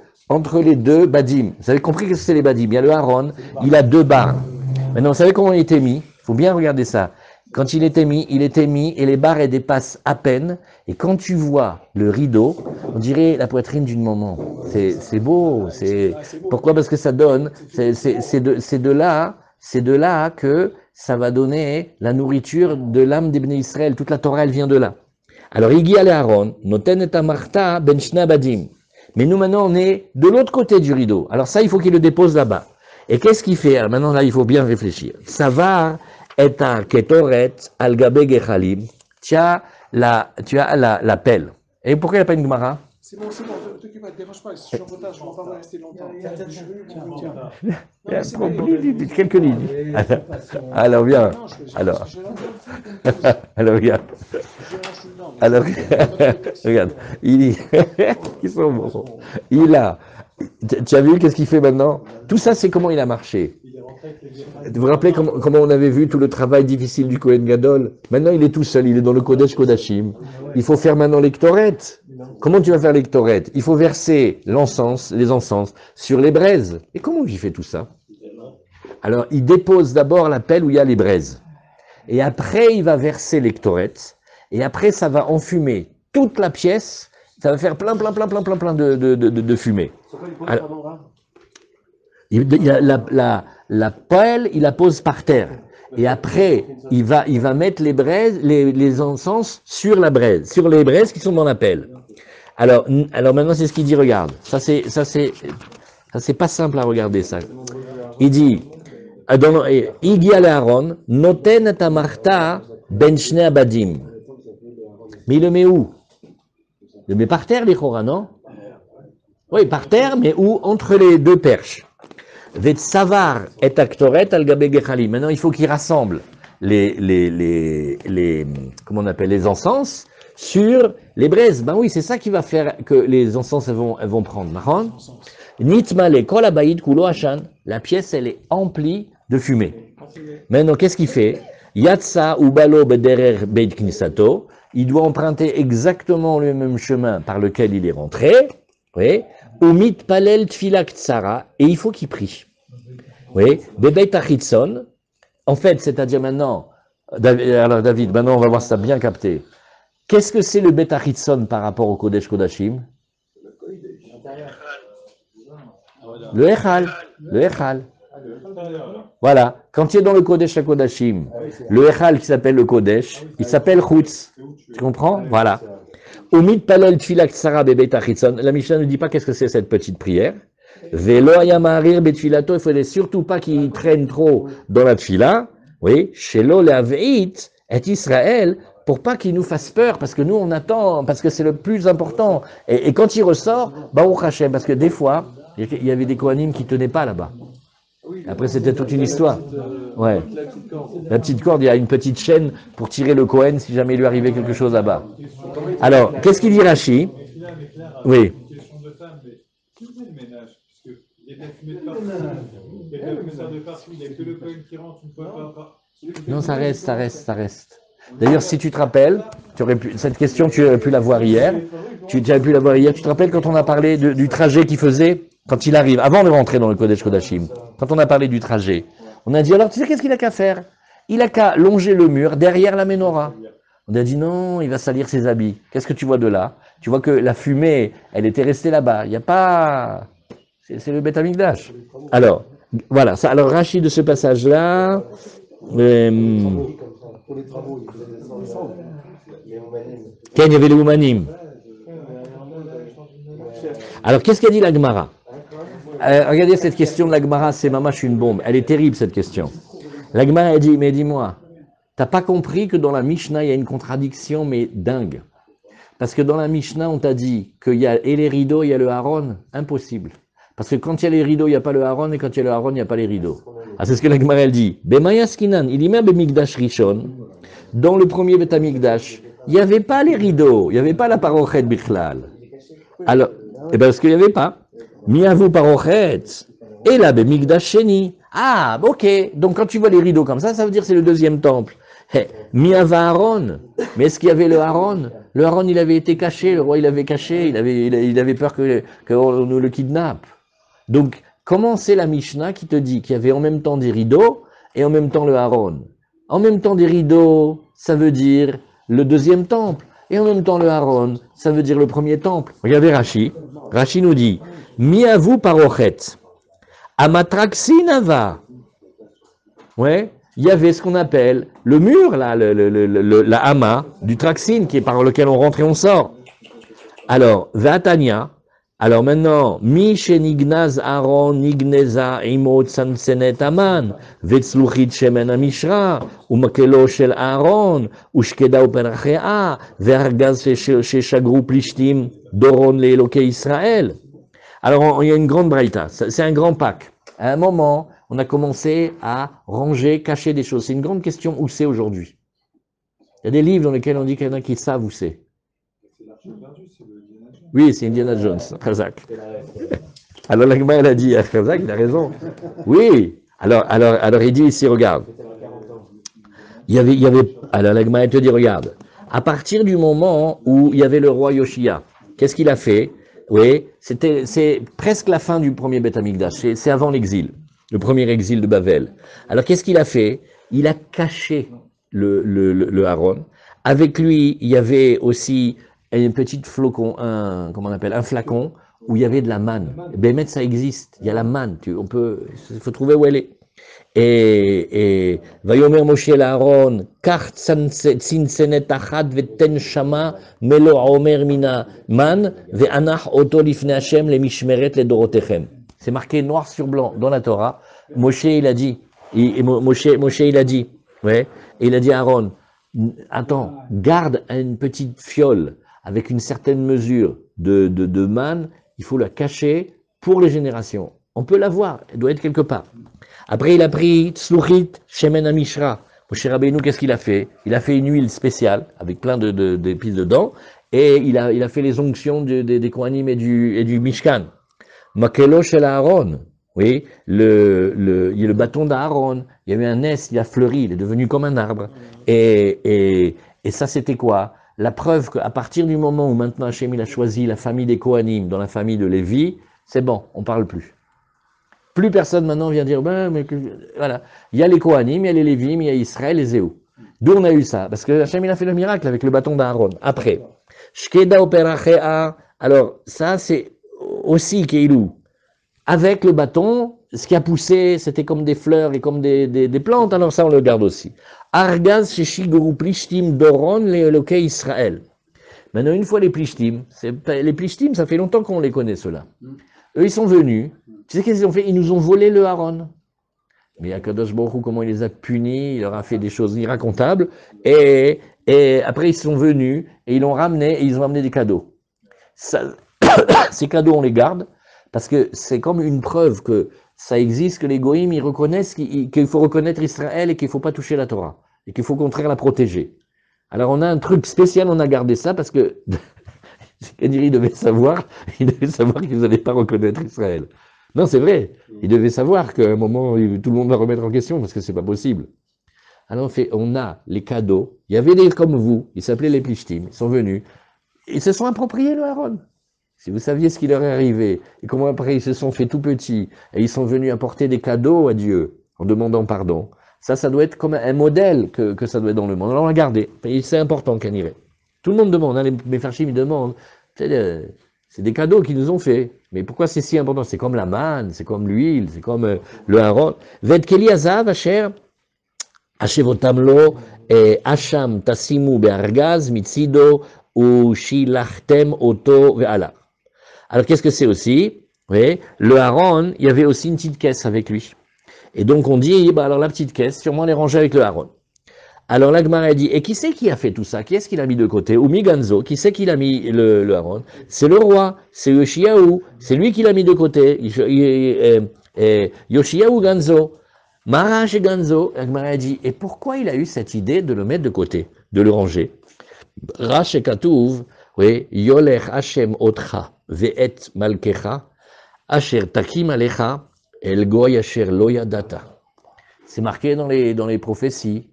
A: badim. Vous avez compris que c'est les badim? Il y a le Aaron, il a deux barres. Maintenant, vous savez comment il était mis? Il faut bien regarder ça. Quand il était mis et les barres, elles dépassent à peine. Et quand tu vois le rideau, on dirait la poitrine d'une maman. C'est beau. Pourquoi? Parce que ça donne, c'est de là que ça va donner la nourriture de l'âme des Bnei Israël. Toute la Torah, elle vient de là. Alors, Igi ale Aaron, noten et amarta ben shna badim. Mais nous, maintenant, on est de l'autre côté du rideau. Alors ça, il faut qu'il le dépose là-bas. Et qu'est-ce qu'il fait? Alors maintenant, là, il faut bien réfléchir. Savar et un ketoret al gabe gechalim. Tu as la pelle. Et pourquoi il n'y a pas une gemara?
B: C'est bon, t'occupe pas, te dérange pas. Si je suis en retard, je ne vais pas rester longtemps.
A: Tiens. Quelques lignes. Alors, bien. Alors, regarde. Alors, regarde. Il dit, ils sont bons. Il a. Tu as vu qu'est-ce qu'il fait maintenant? Tout ça, c'est comment il a marché. Vous vous rappelez comment on avait vu tout le travail difficile du Kohen Gadol? Maintenant, il est tout seul, il est dans le Kodesh Kodashim. Il faut faire maintenant l'Ektoret. Comment tu vas faire l'Ektoret? Il faut verser l'encens, les encens, sur les braises. Et comment il fait tout ça? Alors, il dépose d'abord la pelle où il y a les braises. Et après, il va verser l'Ektoret. Et après, ça va enfumer toute la pièce. Ça va faire plein de fumée. Alors, il y a la pelle, il la pose par terre. Et après, il va mettre les braises, les encens sur la braise, sur les braises qui sont dans la pelle. Alors maintenant, c'est ce qu'il dit, regarde. Ça c'est pas simple à regarder, ça. Il dit, Igi al Aaron, noten tamarta ben shne abadim. Mais il le met où? Il le met par terre, les chora, non? Oui, par terre, mais où? Entre les deux perches. Vet savar et aktoret al gabe gechali. Maintenant, il faut qu'il rassemble comment on appelle, les encens sur les braises. Ben oui, c'est ça qui va faire que les encens elles vont prendre. Marron? Nitmale kol abayid kulo ashan. La pièce, elle est emplie de fumée. Maintenant, qu'est-ce qu'il fait? Yatsa ou balo bederer beit knisato. Il doit emprunter exactement le même chemin par lequel il est rentré. Oui. Umit palel tfilak tsara, et il faut qu'il prie. Oui, bebeit achitson. En fait, c'est-à-dire maintenant, alors David, maintenant on va voir ça bien capté. Qu'est-ce que c'est le bet achitson par rapport au Kodesh Kodashim? Le Echal. Voilà, quand tu es dans le Kodesh Kodashim, le Echal qui s'appelle le Kodesh, il s'appelle Chutz. Tu comprends? Voilà. Umid palel tfilak tsara bebeit achitson. La Mishnah ne dit pas qu'est-ce que c'est cette petite prière. Velo ayamarir betfilato, il faudrait surtout pas qu'il traîne trop dans la tfila. Oui, shelo leaveit et Israël, pour pas qu'il nous fasse peur, parce que nous on attend, parce que c'est le plus important. Et quand il ressort, Baruch Hashem, parce que des fois, il y avait des Kohanim qui tenaient pas là-bas. Après, c'était toute une histoire. Ouais. La petite corde, il y a une petite chaîne pour tirer le Kohen si jamais il lui arrivait quelque chose là-bas. Alors, qu'est-ce qu'il dit Rashi? Oui. Non, ça reste. D'ailleurs, si tu te rappelles, cette question, tu aurais pu la voir hier. Tu te rappelles quand on a parlé du trajet qu'il faisait quand il arrive, avant de rentrer dans le Kodesh Kodashim, quand on a parlé du trajet, on a dit, alors tu sais qu'est-ce qu'il a qu'à faire? Il a qu'à longer le mur derrière la menorah. On a dit, non, il va salir ses habits. Qu'est-ce que tu vois de là? Tu vois que la fumée, elle était restée là-bas. Il n'y a pas... C'est le Beth Amikdash. Alors, voilà. Ça, alors, Rashi de ce passage-là... Quand il y avait les Oumanim. Alors, qu'est-ce qu'a dit la Gemara? Regardez cette question de la Gemara, c'est mamash une bombe. Elle est terrible, cette question. La Gemara a dit, mais dis-moi, t'as pas compris que dans la Mishnah, il y a une contradiction, mais dingue. Parce que dans la Mishnah, on t'a dit qu'il y a et les rideaux, il y a le haron. Impossible. Parce que quand il y a les rideaux, il n'y a pas le haron, et quand il y a le haron, il n'y a pas les rideaux. Ah, c'est ce que la Gemara elle dit. Bemayaskinan, il dit même Bemikdash Rishon, dans le premier Bet Amikdash, il n'y avait pas les rideaux, il n'y avait pas la parochet bichlal. Alors, parce qu'il n'y avait pas. Miavu parochet, et là Bemikdash Sheni. Ah, ok. Donc quand tu vois les rideaux comme ça veut dire que c'est le deuxième temple. Miava Aaron. Mais est-ce qu'il y avait le Aaron? Le Aaron, il avait été caché, le roi, il avait caché, il avait peur qu'on nous le kidnappe. Donc, comment c'est la Mishnah qui te dit qu'il y avait en même temps des rideaux et en même temps le Aaron? En même temps des rideaux, ça veut dire le deuxième temple. Et en même temps le Aaron, ça veut dire le premier temple. Regardez Rashi. Rashi nous dit, Miavu parochet, amatraxinava. Ouais. Il y avait ce qu'on appelle le mur, là, la hama du traxine, qui est par lequel on rentre et on sort. Alors, Vatania, alors maintenant, Mi shenignaz Aaron nigneza imot sansenet aman, vetzluchit shemen amishra, umakelo shel Aaron, ushkeda uperachea, vergaz sheshagru plishtim Doron le Eloké Israël. Alors, il y a une grande braïta, c'est un grand pack. À un moment, on a commencé à ranger, cacher des choses. C'est une grande question où c'est aujourd'hui. Il y a des livres dans lesquels on dit qu'il y en a qui savent où c'est.
B: C'est l'argent perdu, c'est le Indiana Jones.
A: Oui, c'est Indiana Jones, Khazak. Alors l'Agma, elle a dit, Khazak, il a raison. Oui, alors il dit ici, regarde. Alors l'Agma, elle te dit, regarde. À partir du moment où il y avait le roi Yoshia, qu'est-ce qu'il a fait? Oui, c'est presque la fin du premier Beth Amikdash, c'est avant l'exil, le premier exil de Babel. Alors qu'est-ce qu'il a fait? Il a caché le Aaron. Avec lui, il y avait aussi une petite flocon, un flacon où il y avait de la manne. Bémet, ça existe, il y a la manne, il faut trouver où elle est. Et Vayomer Moshe l'Aaron, kach tzinsenet achad veten shama melo omer mina man ve'anach oto lifnei Hashem lemishmeret ledorotechem. C'est marqué noir sur blanc dans la Torah. Moshe il a dit, Moshe il a dit, ouais, et il a dit à Aaron, attends, garde une petite fiole avec une certaine mesure de manne, il faut la cacher pour les générations. On peut la voir, elle doit être quelque part. Après, il a pris Tzluchit, Shemen Amishra. Moshe Rabbeinu, qu'est-ce qu'il a fait? Il a fait une huile spéciale, avec plein d'épices dedans, et il a fait les onctions des Kohanim et du Mishkan. Makelo shel Aaron, oui, il y a le bâton d'Aaron, il y a eu un S, il a fleuri, il est devenu comme un arbre. Et ça, c'était quoi? La preuve qu'à partir du moment où maintenant Hachem il a choisi la famille des Kohanim dans la famille de Lévi, c'est bon, on parle plus. Plus personne maintenant vient dire, voilà, il y a les Kohanim, il y a les Lévim, il y a Israël, les Zéhou. D'où on a eu ça? Parce que Hachem il a fait le miracle avec le bâton d'Aaron. Après, Shkeda operachea, alors ça c'est aussi Keilou. Avec le bâton, ce qui a poussé, c'était comme des fleurs et comme des plantes, alors ça on le garde aussi. Argaz sheshiguru plishtim doron le'elokei Israël. Maintenant, une fois les plishtim, ça fait longtemps qu'on les connaît ceux-là. Eux, ils sont venus. Tu sais qu'est-ce qu'ils ont fait? Ils nous ont volé le Aaron. Mais Akadosh Baruch Hu, comment il les a punis, il leur a fait des choses irracontables. Et après, ils sont venus et ils l'ont ramené et ils ont amené des cadeaux. Ces cadeaux, on les garde parce que c'est comme une preuve que ça existe, que les Goïms, ils reconnaissent qu'il faut reconnaître Israël et qu'il ne faut pas toucher la Torah. Et qu'il faut au contraire la protéger. Alors, on a un truc spécial, on a gardé ça parce que il devait savoir que vous n'allez pas reconnaître Israël. Non, c'est vrai. Il devait savoir qu'à un moment, tout le monde va remettre en question parce que c'est pas possible. Alors, on a les cadeaux. Il y avait des comme vous, ils s'appelaient les Plishtim, ils sont venus. Ils se sont appropriés le Aaron. Si vous saviez ce qui leur est arrivé, et comment après ils se sont fait tout petits, et ils sont venus apporter des cadeaux à Dieu, en demandant pardon, ça doit être comme un modèle que ça doit être dans le monde. Alors, on l'a gardé. Et c'est important qu'elle y ait. Tout le monde demande, hein, les Mefarshim, ils demandent. C'est des cadeaux qu'ils nous ont fait. Mais pourquoi c'est si important? C'est comme la manne, c'est comme l'huile, c'est comme le Aaron. Ved keli azav asher ashevotam lo asham tasimu be'argaz mitzido ou shilachtem oto ve'ala. Alors qu'est-ce que c'est aussi? Oui, le Aaron, il y avait aussi une petite caisse avec lui. Et donc on dit, alors la petite caisse, sûrement les ranger avec le Aaron. Alors la Gemara dit, et qui c'est qui a fait tout ça? Qui est-ce qu'il a mis de côté? Ou Miganzo, qui c'est qui a mis le Aaron? C'est le roi, c'est Yoshiaou, c'est lui qui l'a mis de côté. Yoshiaou Ganzo. Marash et Ganzo, la Gemara dit, et pourquoi il a eu cette idée de le mettre de côté, de le ranger? Rash et Katouv, oui, Yolech Hashem Otcha, Ve'et Malkecha, Asher Takim Alecha, El Goy Asher Lo Yadata. C'est marqué dans les prophéties.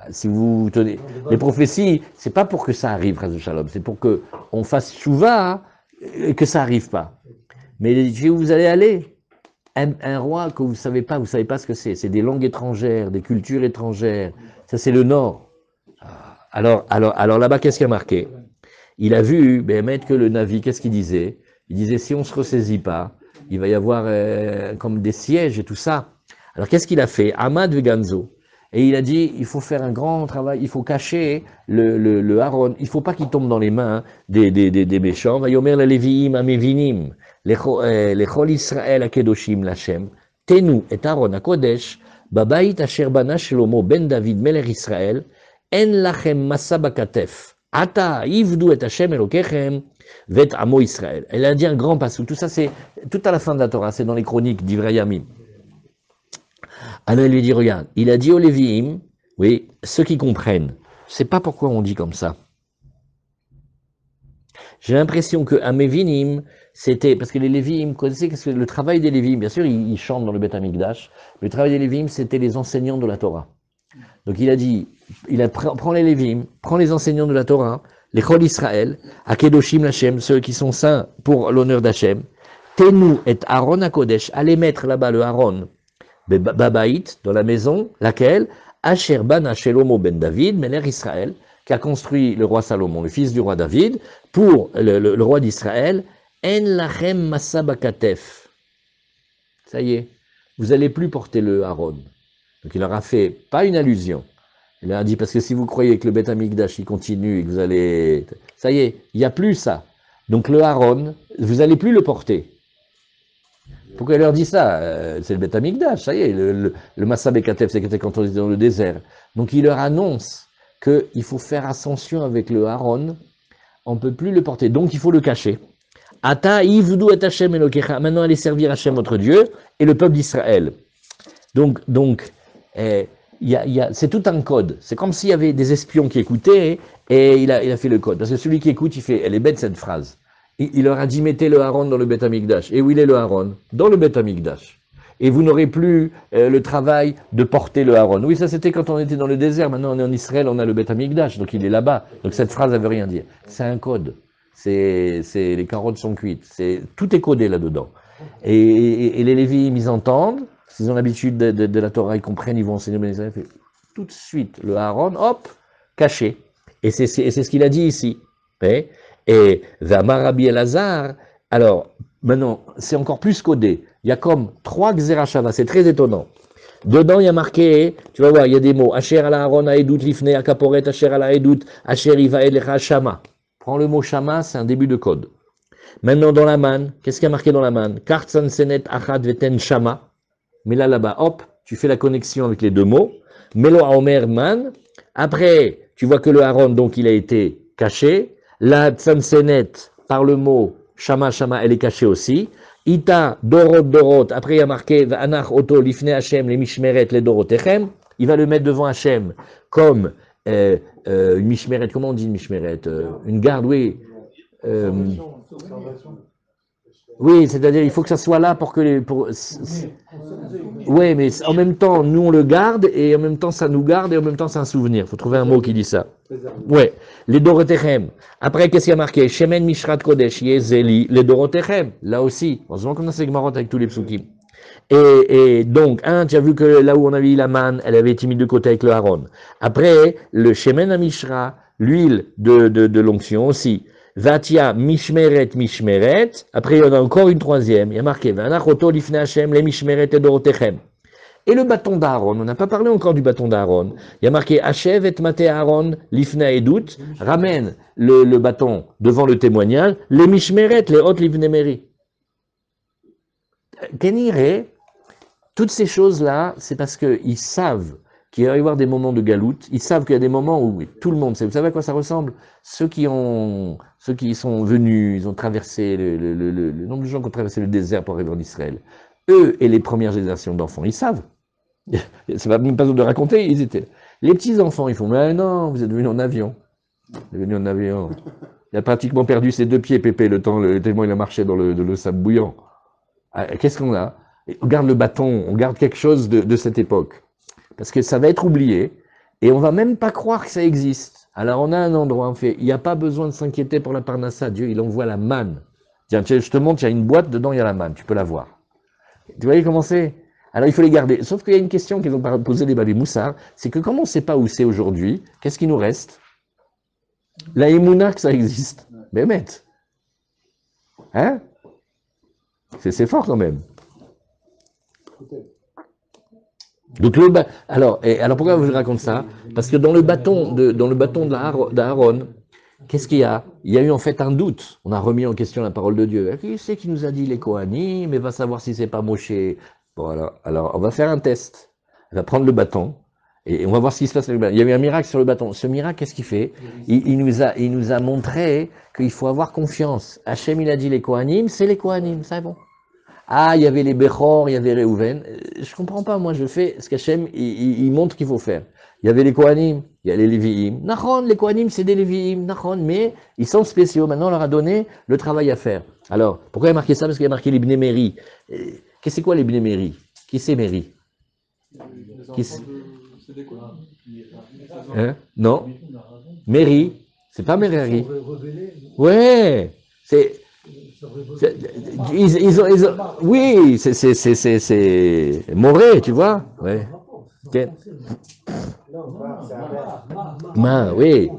A: Si vous tenez, les prophéties, c'est pas pour que ça arrive, Chas Shalom, c'est pour que on fasse chouva et que ça arrive pas. Mais où vous allez aller, un roi que vous savez pas ce que c'est des langues étrangères, des cultures étrangères, ça c'est le Nord. Alors là-bas, qu'est-ce qu'il y a marqué? Il a vu, maître, que le Navi, qu'est-ce qu'il disait? Il disait, si on se ressaisit pas, il va y avoir comme des sièges et tout ça. Alors qu'est-ce qu'il a fait? Ahmad Veganzo. Et il a dit, il faut faire un grand travail, il faut cacher le Aaron, il ne faut pas qu'il tombe dans les mains des méchants. Vayomer la Léviim amevinim, lechol Israël akedoshim lachem, tenu et Aaron akodesh, babait asher bana Shlomo ben David meler Israël, en lachem masa bakatef, ata ivdu et Hashem elokechem, Vet Amo Israël. Elle a dit un grand passou. Tout ça, c'est tout à la fin de la Torah, c'est dans les chroniques d'Ivrei Yamim. Alors il lui dit, regarde, il a dit aux Lévi'im, oui, ceux qui comprennent, je sais pas pourquoi on dit comme ça. J'ai l'impression que à Mevinim, c'était, parce que les Lévi'im, connaissez que le travail des Lévi'im, bien sûr, ils chantent dans le Beth Amikdash, le travail des Lévi'im, c'était les enseignants de la Torah. Donc il a dit, prends les Lévi'im, prends les enseignants de la Torah, les Chol Israël, Akedoshim Lachem, ceux qui sont saints pour l'honneur d'Hachem, Tenu et Aaron HaKodesh, allez mettre là-bas le Aaron, Babaït, dans la maison, laquelle Asher Bana Shelomo ben David, Melech Israël, qui a construit le roi Salomon, le fils du roi David, pour le roi d'Israël, En Lachem Massa Bakatef. Ça y est, vous n'allez plus porter le Aaron. Donc il leur a fait, pas une allusion, il leur a dit, parce que si vous croyez que le Beth Amikdash il continue et que vous allez... Ça y est, il n'y a plus ça. Donc le Aaron, vous n'allez plus le porter. Pourquoi il leur dit ça? C'est le Beth Amikdash, ça y est, le Massa Bekatef, c'était quand on était dans le désert. Donc il leur annonce qu'il faut faire ascension avec le Aaron, on ne peut plus le porter, donc il faut le cacher. Ata Ivdu et Hashem Elokecha, maintenant allez servir Hashem votre Dieu et le peuple d'Israël. Donc c'est tout un code. C'est comme s'il y avait des espions qui écoutaient et il a fait le code. Parce que celui qui écoute, il fait, elle est bête cette phrase. Il leur a dit, mettez le Aaron dans le Beth Amikdash. Et où il est le Aaron? Dans le Beth Amikdash. Et vous n'aurez plus le travail de porter le Aaron. Oui, ça c'était quand on était dans le désert. Maintenant on est en Israël, on a le Beth Amikdash. Donc il est là-bas. Donc cette phrase, elle veut rien dire. C'est un code. Les carottes sont cuites. Tout est codé là-dedans. Et les Lévi'im, ils entendent. S'ils ont l'habitude de la Torah, ils comprennent, ils vont enseigner aux Israël. Tout de suite, le Aaron, hop, caché. Et c'est ce qu'il a dit ici. Et Vamar Rabbi Elazar, alors, maintenant, c'est encore plus codé. Il y a comme 3 Xerashava, c'est très étonnant. Dedans, il y a marqué, tu vas voir, il y a des mots. Asher ala Aaron haedut lifnei akaporet, Asher ala haedut, Asher iva elecha shama. Prends le mot shama, c'est un début de code. Maintenant, dans la manne, qu'est-ce qu'il y a marqué dans la manne? Kartsan senet achad veten shama. Mais là-bas, hop, tu fais la connexion avec les deux mots. Melo Aomer man. Après, tu vois que le Aaron, donc, il a été caché. La Tzansenet, par le mot Shama, Shama, elle est cachée aussi. Ita, Dorot, Dorot. Après, il y a marqué Anach, Oto, Lifne Hashem, les Mishmeret, les Dorotechem. Il va le mettre devant Hashem comme une Mishmeret. Comment on dit une Mishmeret? Une garde, oui. Oui, c'est-à-dire il faut que ça soit là pour que les... Oui, mais en même temps, nous on le garde, et en même temps ça nous garde, et en même temps c'est un souvenir. Il faut trouver un mot qui dit ça. Oui, les Dorotechem. Après, qu'est-ce qu'il y a marqué? Shemen Mishrat Kodesh, Yezeli, les Dorotechem. Là aussi, heureusement qu'on a ces Gemarot avec tous les psukim. Et donc, tu as vu que là où on avait eu la manne, elle avait été mise de côté avec le Aaron. Après, le Shemen Amishra, l'huile de l'onction aussi. Vatia Mishmeret Mishmeret. Après, il y en a encore une troisième. Il y a marqué Vanachoto Lifne Hashem, les Mishmeret et Dorotechem. Et le bâton d'Aaron, on n'a pas parlé encore du bâton d'Aaron. Il y a marqué Hashev et Mate Aaron, Lifna Edut, ramène le bâton devant le témoignage, les Mishmeret, les Hot Livne Meri. Kenire, toutes ces choses-là, c'est parce qu'ils savent qu'il va y avoir des moments de galoute, ils savent qu'il y a des moments où tout le monde sait. Vous savez à quoi ça ressemble? Ceux qui sont venus, ils ont traversé, le nombre de gens qui ont traversé le désert pour arriver en Israël, eux et les premières générations d'enfants, ils savent. Ça va même pas besoin de raconter, ils étaient là. Les petits-enfants, ils font, mais non, vous êtes venus en avion. Vous êtes venus en avion. Il a pratiquement perdu ses 2 pieds, Pépé, tellement il a marché dans le sable bouillant. Qu'est-ce qu'on a? On garde le bâton, on garde quelque chose de cette époque. Parce que ça va être oublié, et on va même pas croire que ça existe. Alors on a un endroit, on fait, il n'y a pas besoin de s'inquiéter pour la parnassa, Dieu, il envoie la manne. Tiens, je te montre, il y a une boîte, dedans il y a la manne, tu peux la voir. Tu voyez comment c'est? Alors il faut les garder. Sauf qu'il y a une question qu'ils ont posée les Babi Moussard, c'est que comme on ne sait pas où c'est aujourd'hui, qu'est-ce qui nous reste? La émouna que ça existe. Mais mette. Hein? C'est fort quand même. Donc alors pourquoi je vous raconte ça? Parce que dans le bâton d'Aaron, qu'est-ce qu'il y a? Il y a eu en fait un doute. On a remis en question la parole de Dieu. Qui c'est qui nous a dit les Kohanim? Mais va savoir si c'est pas Moshe. Bon alors on va faire un test. Elle va prendre le bâton, Et on va voir ce qui se passe avec le bâton. Il y a eu un miracle sur le bâton. Ce miracle, qu'est-ce qu'il fait? Il nous a montré qu'il faut avoir confiance. Hachem, il a dit les Kohanim, c'est les Kohanim, c'est bon. Ah, il y avait les Bechor, il y avait Reuven. Je comprends pas, moi je fais ce qu'Hachem, il montre qu'il faut faire. Il y avait les Kohanim, il y a les Lévi'im. Nachon, les Kohanim, c'est des Lévi'im, Nachon, mais ils sont spéciaux. Maintenant, on leur a donné le travail à faire. Alors, pourquoi il y a marqué ça? Parce qu'il y a marqué les Bnei Méri. Qu'est-ce que c'est quoi les Bnei Méri? Qui c'est Méri? Hein? Non. Méri, c'est pas Méri. Ouais, c'est. Oui, c'est Moré, tu vois. Ouais. Oui.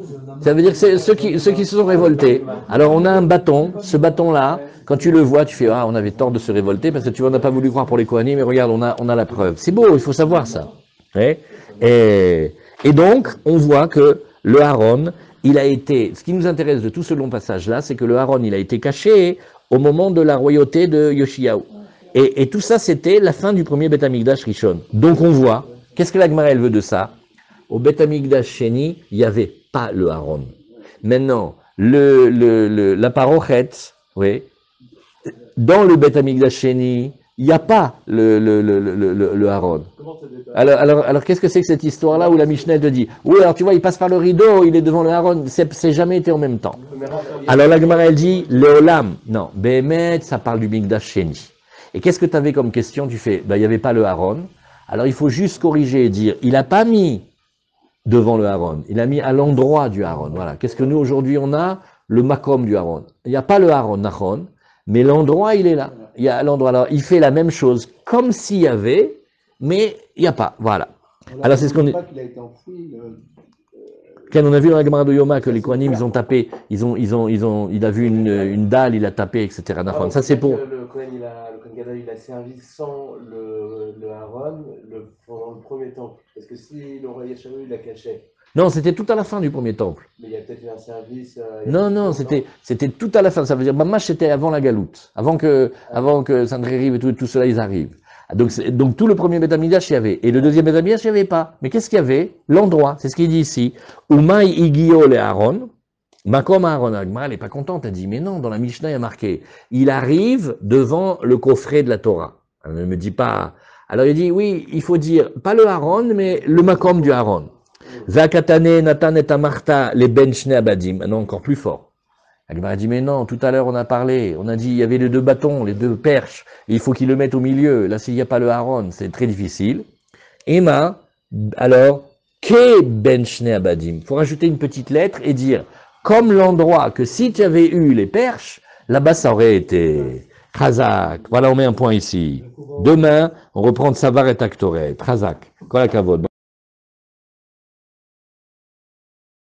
A: Ça veut dire que c'est ceux qui se sont révoltés. Alors on a un bâton, ce bâton-là, quand tu le vois, tu fais ah, on avait tort de se révolter parce que tu vois, on n'a pas voulu croire pour les Kohanim, mais regarde, on a la preuve. C'est beau, il faut savoir ça. Ouais. Et donc, on voit que le Aaron, il a été, ce qui nous intéresse de tout ce long passage-là, c'est que le Aaron, il a été caché au moment de la royauté de Yoshiyahu. Et tout ça, c'était la fin du premier Beth Amikdash Rishon. Donc on voit, qu'est-ce que la Gemara, elle veut de ça? Au Beth Amikdash Sheni, il n'y avait pas le Aaron. Maintenant, la parochet, oui, dans le Beth Amikdash Sheni, il n'y a pas le Aaron. Alors qu'est-ce que c'est que cette histoire-là où la Mishnah te dit oui, alors tu vois, il passe par le rideau, il est devant le Aaron, c'est jamais été en même temps. Alors la Gemara, elle dit Léolam, non, Béhémet, ça parle du Mikdash Sheni. Et qu'est-ce que tu avais comme question? Tu fais, il n'y avait pas le Aaron, alors il faut juste corriger et dire, il n'a pas mis devant le Aaron, il a mis à l'endroit du Aaron. Voilà. Qu'est-ce que nous aujourd'hui on a? Le Makom du Aaron. Il n'y a pas le Aaron, Nachon, mais l'endroit il est là. Il y a l'endroit. Alors il fait la même chose comme s'il y avait, mais il n'y a pas. Voilà. Alors c'est ce qu'on dit. Quand on a vu dans la Gemara de Yoma que les Kohanim ils ont tapé, il a vu une dalle, il a tapé, etc. Nachon. Ça c'est pour.
C: Le Kohen il a servi sans le Aaron pendant le premier temple. Parce que si le roi Yeshahu il l'a caché.
A: Non, c'était tout à la fin du premier temple.
C: Mais il y a peut-être eu un service.
A: Non, c'était tout à la fin. Ça veut dire, Mamash, c'était avant la galoute, avant que Sandrérive et tout cela, ils arrivent. Donc tout le premier Beth Amikdash, il y avait. Et le deuxième Beth Amikdash, il n'y avait pas. Mais qu'est-ce qu'il y avait? L'endroit, c'est ce qu'il dit ici. Umay Igio le Aaron. Makom Aaron, elle n'est pas contente, elle dit, mais non, dans la Mishnah, il y a marqué, il arrive devant le coffret de la Torah. Elle ne me dit pas. Alors il dit, oui, il faut dire, pas le Aaron, mais le Makom du Aaron. Zakatane Natan et Amarta les ben shne abadim. Non, encore plus fort. Elle m'a dit, mais non, tout à l'heure on a parlé, on a dit, il y avait les deux bâtons, les deux perches, et il faut qu'ils le mettent au milieu. Là, s'il n'y a pas le Aaron, c'est très difficile. Emma, alors, ke ben shne abadim. Il faut rajouter une petite lettre et dire, comme l'endroit que si tu avais eu les perches, là-bas ça aurait été Khazak. Voilà, on met un point ici. Demain, on reprend Tsavar et Aktoret. Khazak. Kol hakavod.